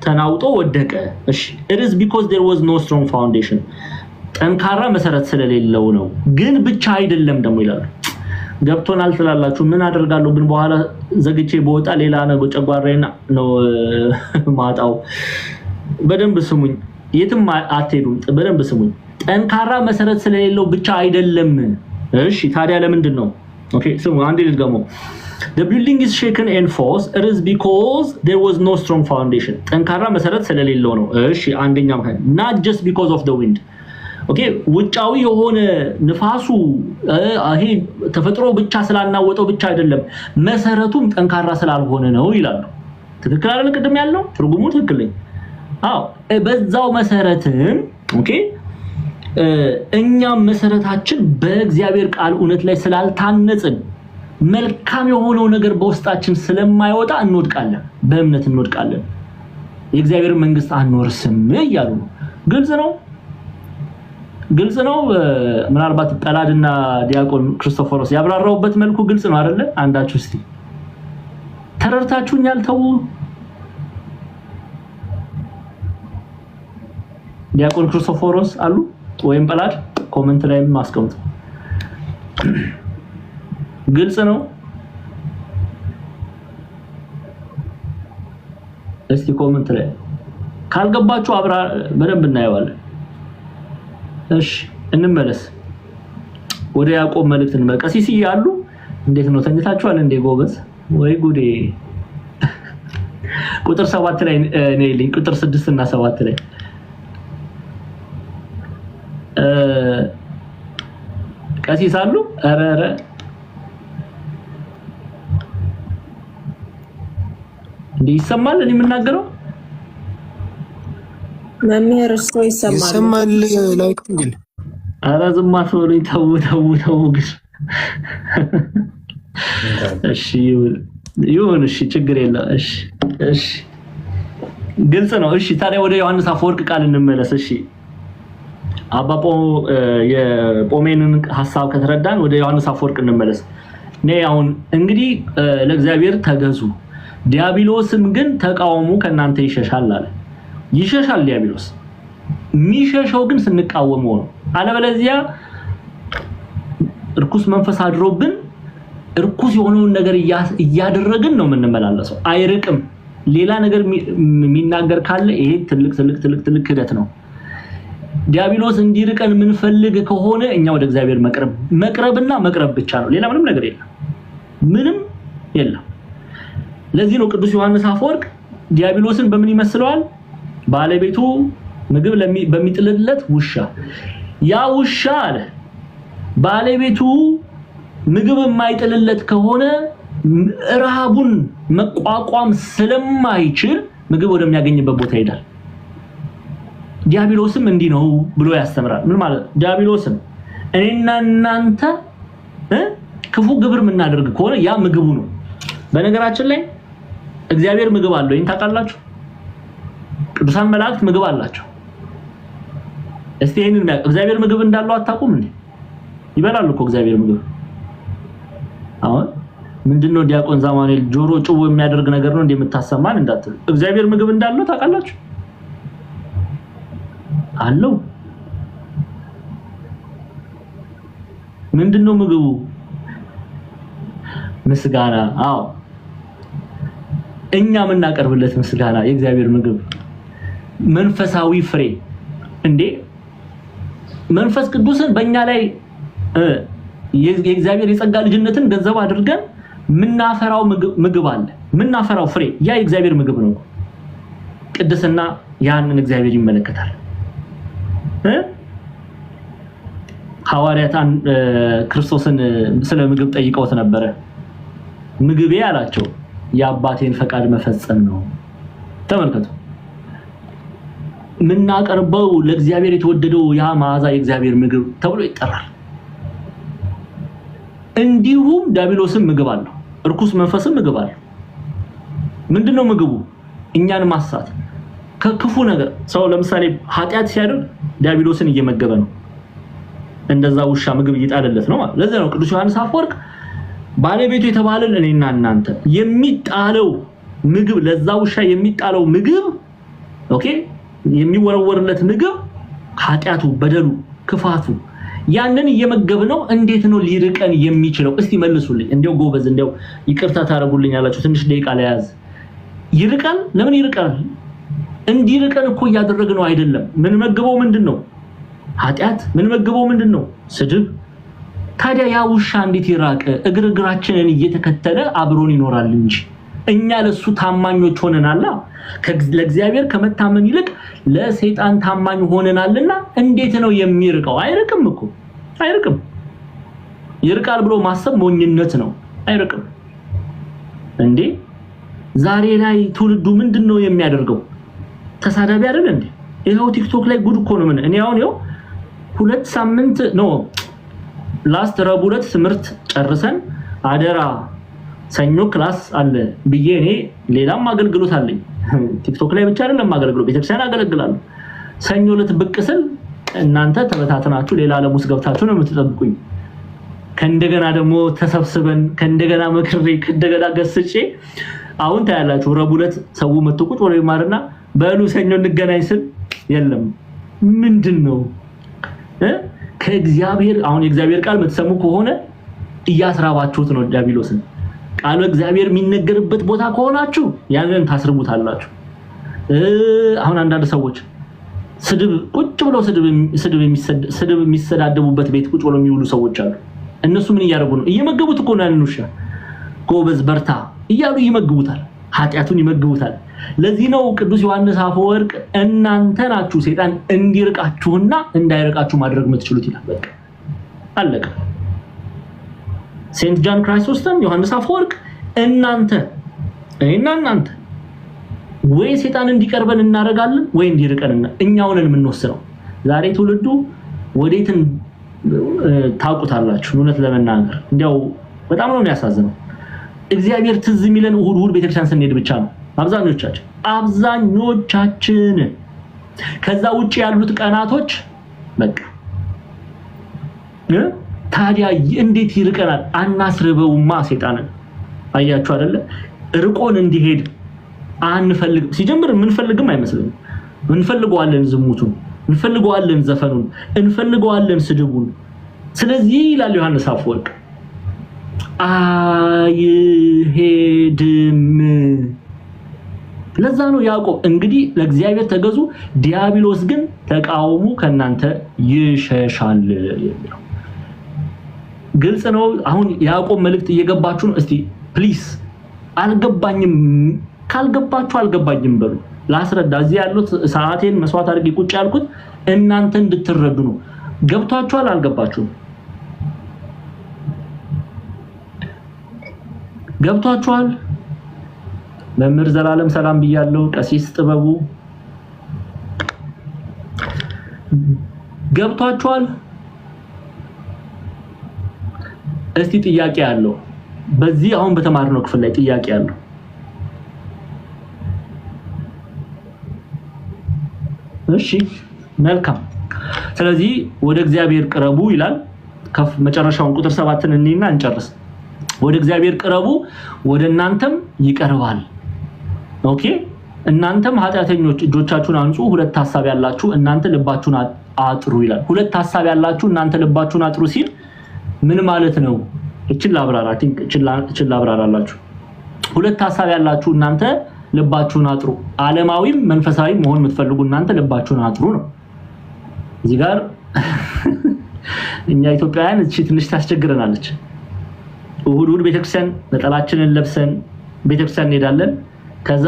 A: ተናውጦ ወደቀ እሺ it is because there was no strong foundation ጠንካራ መሰረት ስለሌለው ነው ግን ብቻ አይደለም ደግሞ ይላሉ ገብቶናል ትላላችሁ ምን አደርጋለሁ ግን በኋላ ዘግቼ በወጣ ሌላ ነገር ጨጓራዬና ነው ማጣው በደንብ ስሙኝ የትም አትሄዱም በደንብ ስሙኝ ጠንካራ መሰረት ስለሌለው ብቻ አይደለም እሺ ታዲያ ለምንድን ነው ኦኬ ስሙ አንዴ ልገመው the building is shaken and falls it is because there was no strong foundation ጠንካራ መሰረት ስለሌለው ነው እሺ አንደኛው not just because of the wind ኦኬ ውጫዊ የሆነ ንፋሱ ይሄ ተፈጥሮ ብቻ ስላናወጠው ብቻ አይደለም መሰረቱም ጠንካራ ስላልሆነ ነው ይላሉ ትክክል አይደል ቅድም ያለው ትርጉሙ ትክክል ነው አዎ በዛው መሰረትም ኦኬ እኛም መሰረታችን በእግዚአብሔር ቃል እውነት ላይ ስላልታነጽን መልካም የሆነው ነገር በውስጣችን ስለማይወጣ እንወድቃለን በእምነት እንወድቃለን የእግዚአብሔር መንግስት አንወርስም ይያሉ ግልጽ ነው ምናልባት ጠላድና ዲያቆን ክርስቶፎሮስ ያብራራውበት መልኩ ግልጽ ነው አይደለ አንዳችሁ እስቲ ተረርታችሁኛል ተው ዲያቆን ክርስቶፎሮስ አሉ ወይም ጠላድ ኮሜንት ላይ ማስቀምጡ ግልጽ ነው እስቲ ኮሜንት ላይ ካልገባችሁ አብራ በደንብ እናየዋለን እሺ እንመለስ ወደ ያዕቆብ መልእክት እንመለስ ቀሲስ ይያሉ እንዴት ነው ተኝታችኋል እንዴ ጎበዝ ወይ ጉዴ ቁጥር 7 ላይ ነይልኝ ቁጥር 6 እና 7 ላይ ቀሲስ አሉ አረ እንዴ ይሰማል እኔ የምናገረው
B: መምህር እሱ ይሰማል
C: ላይክ እንግዲህ
A: አራዝም አትበሉኝ ተው ግን እሺ ይሁን እሺ ችግር የለም እሺ ግልጽ ነው እሺ ታዲያ ወደ ዮሐንስ አፈወርቅ ቃል እንመለስ እሺ አባፖ የጶሜንን ሐሳብ ከተረዳን ወደ ዮሐንስ አፈወርቅ እንመለስ ነይ አሁን እንግዲህ ለእግዚአብሔር ተገዙ ዲያብሎስም ግን ተቃውሙ ከናንተ ይሸሻል አለ ይሸሻል ዲያብሎስ ሚሸሸው ግን ስንቃወመው ነው አለበለዚያ እርኩስ መንፈስ አድሮብን እርኩስ የሆነውን ነገር እያደረግን ነው የምንመላለሰው አይርቅም ሌላ ነገር የሚናገር ካለ ይሄ ትልቅ ክደት ነው ዲያብሎስ እንዲርቀን ምንፈልግ ከሆነ እኛ ወደ እግዚአብሔር መቅረብና መቅረብ ብቻ ነው ሌላ ምንም የለም ለዚህ ነው ቅዱስ ዮሐንስ አፈወርቅ ዲያብሎስን በምን ይመስለዋል ባለቤቱ ምግብ በሚጥልለት ውሻ ያ ውሻ አለ ባለቤቱ ምግብ የማይጥልለት ከሆነ ረሃቡን መቋቋም ስለማይችል ምግብ ወደሚያገኝበት ቦታ ይሄዳል ዲያብሎስም እንዲህ ነው ብሎ ያስተምራል ምን ማለት ዲያብሎስም እኔና እናንተ ክፉ ግብር ምናደርግ ከሆነ ያ ምግቡ ነው በነገራችን ላይ እግዚአብሔር ምግብ አለው ይሄን ታውቃላችሁ ቅዱሳን መላእክት ምግብ አላቸው እስቲ ይሄንን እግዚአብሔር ምግብ እንዳለው አታውቁም እንዴ ይበላሉ እኮ እግዚአብሔር ምግብ አሁን ምንድነው ዲያቆን ዛማኑኤል ጆሮ ጭው የሚያደርግ ነገር ነው እንደምታሰማን እንዳትሉ እግዚአብሔር ምግብ እንዳለው ታውቃላችሁ አለው ምንድነው ምግቡ ምስጋና አዎ እኛ ምናቀርብለት ምስጋና የእግዚአብሔር ምግብ መንፈሳዊ ፍሬ እንዴ መንፈስ ቅዱስን በእኛ ላይ የእግዚአብሔር የጸጋ ልጅነትን ገንዘብ አድርገን ምናፈራው ምግብ አለ ምናፈራው ፍሬ ያ የእግዚአብሔር ምግብ ነው ቅድስና ያንን እግዚአብሔር ይመለከታል ሐዋርያታን ክርስቶስን ስለ ምግብ ጠይቀውት ነበር ምግቤ አላቸው የአባቴን ፈቃድ መፈጸም ነው ተመልከቱ ምናቀርበው ለእግዚአብሔር የተወደደው ያ ማዕዛ የእግዚአብሔር ምግብ ተብሎ ይጠራል እንዲሁም ዲያብሎስም ምግብ አለው እርኩስ መንፈስም ምግብ አለው ምንድነው ምግቡ እኛን ማሳት ከክፉ ነገር ሰው ለምሳሌ ኃጢያት ሲያደርግ ዲያብሎስን እየመገበ ነው እንደዛ ውሻ ምግብ እየጣለለት ነው ማለት ለዚህ ነው ቅዱስ ዮሐንስ አፈወርቅ ባለቤቱ የተባለን እኔና እናንተ የሚጣለው ምግብ ለዛ ውሻ የሚጣለው ምግብ ኦኬ የሚወረወርለት ምግብ ኃጢያቱ በደሉ ክፋቱ ያንን እየመገብነው እንዴት ነው ሊርቀን የሚችለው እስቲ መልሱልኝ እንደው ጎበዝ እንደው ይቅርታ ታረጉልኝ ያላችሁ ትንሽ ደቂቃ ለያዝ ይርቃል ለምን ይርቃል እንዲርቀን እኮ ያደረግነው አይደለም ምን መገበው ምንድነው ኃጢያት ምን መገበው ምንድነው ስድብ ታዲያ ያ ውሻ እንዴት ይራቀ እግርግራችንን እየተከተለ አብሮን ይኖራል እንጂ እኛ ለሱ ታማኞች ሆነናልና ለእግዚአብሔር ከመታመን ይልቅ ለሰይጣን ታማኝ ሆነናልና እንዴት ነው የሚርቀው አይርቅም እኮ አይርቅም ይርቃል ብሎ ማሰብ ሞኝነት ነው አይርቅም እንዴ ዛሬ ላይ ትውልዱ ምንድነው የሚያደርገው ተሳዳቢ አይደል እንዴ ይሄው ቲክቶክ ላይ ጉድ እኮ ነው ምን እኔ አሁን ይሄው 2 ሳምንት ነው ላስት ረቡለት ትምርት ጨርሰን አደራ ሰኞ ክላስ አለ ብዬ እኔ ሌላም አገልግሎት አለኝ ቲክቶክ ላይ ብቻ አይደለም አገልግሎት ቤተክርስቲያን አገልግላለሁ ሰኞ ለት ብቅስል እናንተ ተበታተናችሁ ሌላ ዓለም ውስጥ ገብታችሁ ነው የምትጠብቁኝ ከእንደገና ደግሞ ተሰብስበን ከእንደገና መክሬ ከእንደገና ገስጬ አሁን ታያላችሁ ረቡለት ሰው መጥቶቁት ወሬ ማርና በሉ ሰኞ እንገናኝ ስል የለም ምንድነው ከእግዚአብሔር አሁን የእግዚአብሔር ቃል መተሰሙ ከሆነ እያስራባችሁት ነው ዲያብሎስን ቃሉ እግዚአብሔር የሚነገርበት ቦታ ከሆናችሁ ያንን ታስርቡታላችሁ አሁን አንዳንድ ሰዎች ስድብ ቁጭ ብለው ስድብ የሚሰዳደቡበት ቤት ቁጭ ብለው የሚውሉ ሰዎች አሉ እነሱ ምን ያደርጉ ነው እየመገቡት እኮ ነው ያንኑሻ ጎበዝ በርታ እያሉ ይመግቡታል ኃጢያቱን ይመግቡታል ለዚህ ነው ቅዱስ ዮሐንስ አፈወርቅ እናንተ ናችሁ ሰይጣን እንዲርቃችሁና እንዳይርቃችሁ ማድረግ የምትችሉት ይላል በቃ አለቀ ሴንት ጃን ክራይሶስተም ዮሐንስ አፈወርቅ እናንተ እኔና እናንተ ወይ ሰይጣን እንዲቀርበን እናረጋለን ወይ እንዲርቀንና እኛውን የምንወስነው ዛሬ ትውልዱ ወዴት ታውቁታላችሁ እውነት ለመናገር እንዲያው በጣም ነው የሚያሳዝነው እግዚአብሔር ትዝ የሚለን እሁድ ቤተክርስቲያን ስንሄድ ብቻ ነው አብዛኞቻችን ከዛ ውጪ ያሉት ቀናቶች በቃ ታዲያ እንዴት ይርቀናል አናስርበውማ ሰይጣንን አያችሁ አይደለ ርቆን እንዲሄድ አንፈልግ ሲጀምር ምን ፈልግም አይመስልም ምን ፈልገዋለን ዝሙቱን እንፈልገዋለን ዘፈኑን እንፈልገዋለን ስድቡን ስለዚህ ይላል ዮሐንስ አፈወርቅ አይሄድም ለዛ ነው ያዕቆብ እንግዲህ ለእግዚአብሔር ተገዙ ዲያብሎስ ግን ተቃውሙ ከናንተ ይሸሻል የሚለው ግልጽ ነው አሁን ያዕቆብ መልእክት እየገባችሁ ነው እስቲ ፕሊስ አልገባኝም ካልገባችሁ አልገባኝም በሉ ላስረዳ እዚህ ያሉት ሰዓቴን መስዋዕት አድርጌ ቁጭ ያልኩት እናንተ እንድትረዱ ነው ገብቷችኋል አልገባችሁም ገብቷችኋል መምህር ዘላለም ሰላም ብያለሁ ቀሲስ ጥበቡ ገብቷችኋል እስቲ ጥያቄ አለው በዚህ አሁን በተማርነው ክፍል ላይ ጥያቄ አለው እሺ መልካም ስለዚህ ወደ እግዚአብሔር ቅረቡ ይላል ከፍ መጨረሻውን ቁጥር 7ን እንይና እንጨርስ ወደ እግዚአብሔር ቅረቡ ወደናንተም ይቀርባል ኦኬ እናንተም ኃጢአተኞች እጆቻችሁን አንጹ ሁለት ሐሳብ ያላችሁ እናንተ ልባችሁን አጥሩ ይላል ሁለት ሐሳብ ያላችሁ እናንተ ልባችሁን አጥሩ ሲል ምን ማለት ነው እቺን ላብራራላችሁ ሁለት ሐሳብ ያላችሁ እናንተ ልባችሁን አጥሩ ዓለማዊም መንፈሳዊ መሆን የምትፈልጉ እናንተ ልባችሁን አጥሩ ነው እዚህ ጋር እኛ ኢትዮጵያውያን እቺ ትንሽ ታስቸግረናለች እሁድ ቤተክርስቲያን ነጠላችንን ለብሰን ቤተክርስቲያን እንሄዳለን ከዛ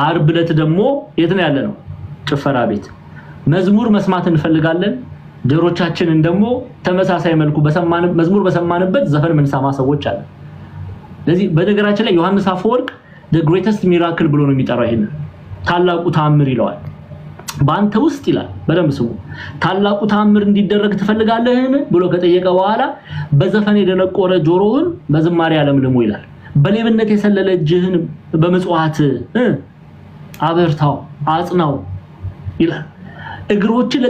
A: ዓርብ ዕለት ደግሞ የት ነው ያለነው ጭፈራ ቤት መዝሙር መስማት እንፈልጋለን ጆሮቻችንን ደግሞ ተመሳሳይ መልኩ መዝሙር በሰማንበት ዘፈን ምንሰማ ሰዎች አለ ስለዚህ በነገራችን ላይ ዮሐንስ አፈወርቅ the greatest miracle ብሎ ነው የሚጠራው ይሄን ታላቁ ተአምር ይለዋል ባንተ ውስጥ ይላል በደንብ ስሙ ታላቁ ተአምር እንዲደረግ ትፈልጋለህን ብሎ ከጠየቀ በኋላ በዘፈን የደነቆረ ጆሮውን በዝማሬ ያለምልሙ ይላል በሌብነት የሰለለ እጅህን በመጽዋዕት አበርታው አጽናው ይላል እግሮችን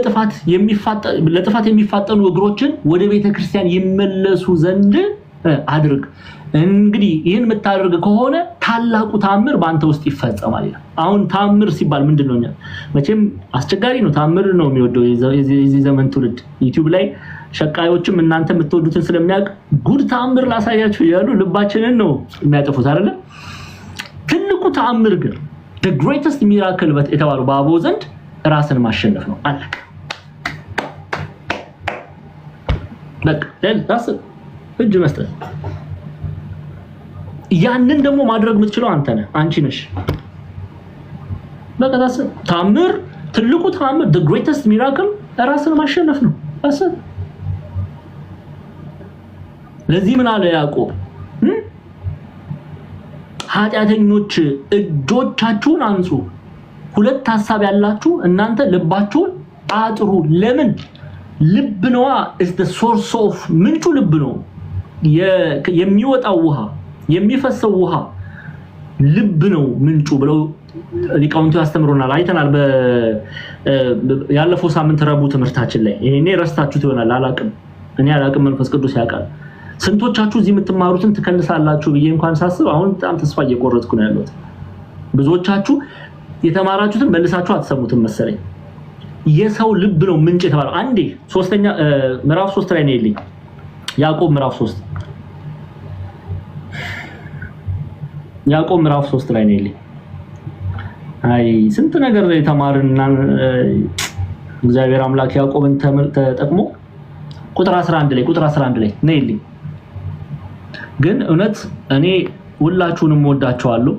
A: ለጥፋት የሚፋጠኑ እግሮችን ወደ ቤተክርስቲያን ይመለሱ ዘንድ አድርግ እንግዲህ ይሄን መታደርግ ከሆነ ታላቁ ተአምር ባንተ ውስጥ ይፈጸማል ይላል አሁን ተአምር ሲባል ምንድነው መቼም አስቸጋሪ ነው ተአምር ነው የሚወደው የዚህ ዘመን ትውልድ ዩቲዩብ ላይ ሸቃዮችም እናንተ የምትወዱትን ስለሚያውቅ ጉድ ተአምር ላሳያችሁ ያሉ ልባችንን ነው የሚያጠፉት አይደለ ትልቁ ተአምር ግን the greatest miracle የተባለው ባቦ ዘንድ ራስን ማሸነፍ ነው አለቀ በቃ ለራስ እጅ መስጠት ያንን ደግሞ ማድረግ የምትችለው አንተ ነህ አንቺ ነሽ በቃ ተአምር ትልቁ ተአምር the greatest miracle ራስን ማሸነፍ ነው አሰብ ለዚህ ምን አለ ያዕቆብ ኃጢአተኞች እጆቻችሁን አንጹ ሁለት ሐሳብ ያላችሁ እናንተ ልባችሁን አጥሩ ለምን ልብ ነዋ is the source of ምንጩ ልብ ነው የሚወጣው ውሃ የሚፈሰው ውሃ ልብ ነው ምንጩ ብለው ሊቃውንቱ ያስተምሩናል አይተናል ያለፈው ሳምንት ረቡዕ ትምህርታችን ላይ ይሄኔ ረስታችሁት ይሆናል እኔ አላቅም መንፈስ ቅዱስ ያውቃል ስንቶቻችሁ እዚህ የምትማሩትን ትከልሳላችሁ ብዬ እንኳን ሳስብ አሁን በጣም ተስፋ እየቆረጥኩ ነው ያለሁት ብዙዎቻችሁ የተማራችሁትን መልሳችሁ አትሰሙትም መሰለኝ የሰው ልብ ነው ምንጭ የተባለው አንዴ ሶስተኛ ምዕራፍ 3 ላይ ነው ይልኝ ያዕቆብ ምዕራፍ 3 ያዕቆብ ምዕራፍ 3 ላይ ነው ይልኝ አይ ስንት ነገር የተማርንና እግዚአብሔር አምላክ ያዕቆብን ተጠቅሞ ቁጥር 11 ላይ ነው ይልኝ ግን እውነት እኔ ሁላችሁንም ወዳችኋለሁ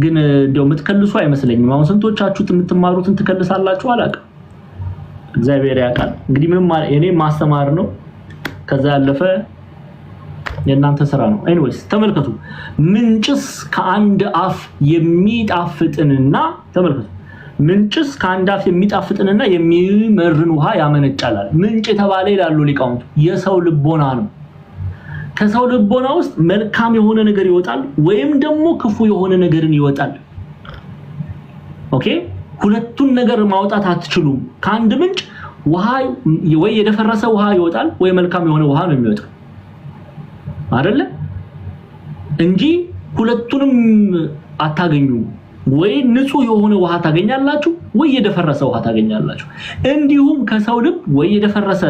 A: ግን እንደው የምትከልሱ አይመስለኝም አሁን ስንቶቻችሁ የምትማሩትን ትከልሳላችሁ አላውቅም እግዚአብሔር ያውቃል እንግዲህ ምንም እኔ ማስተማር ነው ከዛ ያለፈ የእናንተ ስራ ነው ኤኒዌይስ ተመልከቱ ምንጭስ ከአንድ አፍ የሚጣፍጥንና ተመልከቱ ምንጭስ ከአንዳፍ የሚጣፍጥንና የሚመርን ውሃ ያመነጫል። ምንጭ የተባለ ይላሉ ሊቃውንቱ የሰው ልቦና ነው። ከሰው ልቦና ውስጥ መልካም የሆነ ነገር ይወጣል ወይም ደግሞ ክፉ የሆነ ነገርን ይወጣል። ኦኬ ሁለቱን ነገር ማውጣት አትችሉም። ከአንድ ምንጭ ውሃ ወይ የደፈረሰ ውሃ ይወጣል ወይ መልካም የሆነ ውሃ ነው የሚወጣው አይደለ እንጂ ሁለቱንም አታገኙም። ወይ ንጹህ የሆነ ውሃ ታገኛላችሁ ወይ የደፈረሰ ውሃ ታገኛላችሁ። እንዲሁም ከሰው ልብ ወይ የደፈረሰ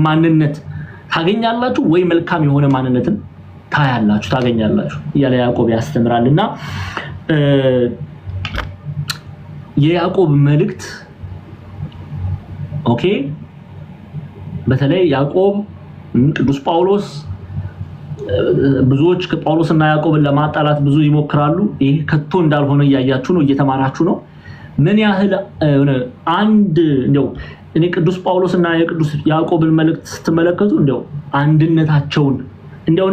A: ማንነት ታገኛላችሁ ወይ መልካም የሆነ ማንነትን ታገኛላችሁ እያለ ያዕቆብ ያስተምራልና የያዕቆብ መልእክት ኦኬ በተለይ ያዕቆብ ቅዱስ ጳውሎስ ብዙዎች ከጳውሎስና ያዕቆብን ለማጣላት ብዙ ይሞክራሉ። ይሄ ከቶ እንዳልሆነ ያያችሁ ነው እየተማራችሁ ነው። ምን ያህል አንድ እንደው እኔ ቅዱስ ጳውሎስና የቅዱስ ያዕቆብን መልእክት ስትመለከቱ እንደው አንድነታቸውን እንደው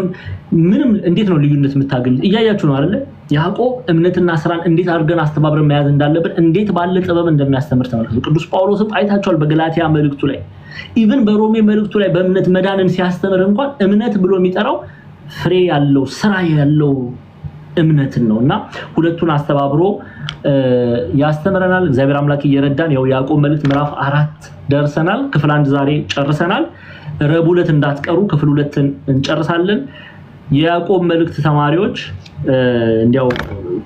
A: ምንም እንዴት ነው ልዩነት የምታገኙት እያያችሁ ነው አይደለ? ያዕቆብ እምነትና ስራን እንዴት አድርገን አስተባብረን መያዝ እንዳለብን እንዴት ባለ ጥበብ እንደሚያስተምር ተመልከቱ። ቅዱስ ጳውሎስም አይታችኋል በገላትያ መልእክቱ ላይ ኢቭን በሮሜ መልእክቱ ላይ በእምነት መዳንን ሲያስተምር እንኳን እምነት ብሎ የሚጠራው ፍሬ ያለው ስራ ያለው እምነት ነውና ሁለቱን አስተባብሮ ያስተምረናል። እግዚአብሔር አምላክ እየረዳን ያው ያዕቆብ መልእክት ምዕራፍ 4 ደርሰናል። ክፍል 1 ዛሬ ጨርሰናል። ረቡዕ ዕለት እንዳትቀሩ ክፍል 2 እንጨርሳለን። የያዕቆብ መልእክት ተማሪዎች እንዲያው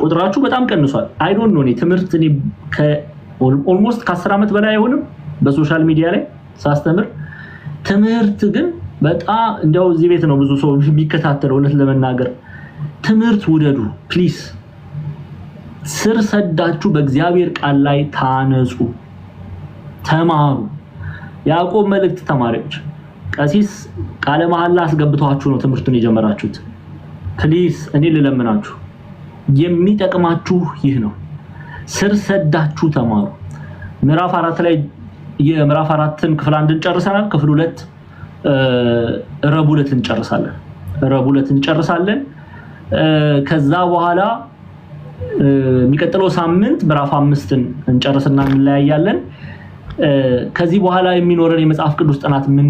A: ቁጥራችሁ በጣም ቀንሷል። አይ ዶንት ኖ ትምህርት ኦልሞስት ከ10 ዓመት በላይ አይሆንም በሶሻል ሚዲያ ላይ ሳስተምር ትምህርት ግን በጣም እንዲያው እዚህ ቤት ነው ብዙ ሰው የሚከታተለው። እውነት ለመናገር ትምህርት ውደዱ ፕሊዝ። ስር ሰዳችሁ በእግዚአብሔር ቃል ላይ ታነጹ፣ ተማሩ። ያዕቆብ መልእክት ተማሪዎች ቀሲስ ቃለ መሐላ አስገብቷችሁ ነው ትምህርቱን የጀመራችሁት። ፕሊዝ እኔ ልለምናችሁ የሚጠቅማችሁ ይህ ነው። ስር ሰዳችሁ ተማሩ። ምዕራፍ 4 ላይ የምዕራፍ 4ን ክፍል 1 እንጨርሰናል። ክፍል 2 ረቡዕ ዕለት እንጨርሳለን። ከዛ በኋላ የሚቀጥለው ሳምንት ምዕራፍ 5ን እንጨርስና እንለያያለን። ከዚህ በኋላ የሚኖረን የመጽሐፍ ቅዱስ ጥናት ምን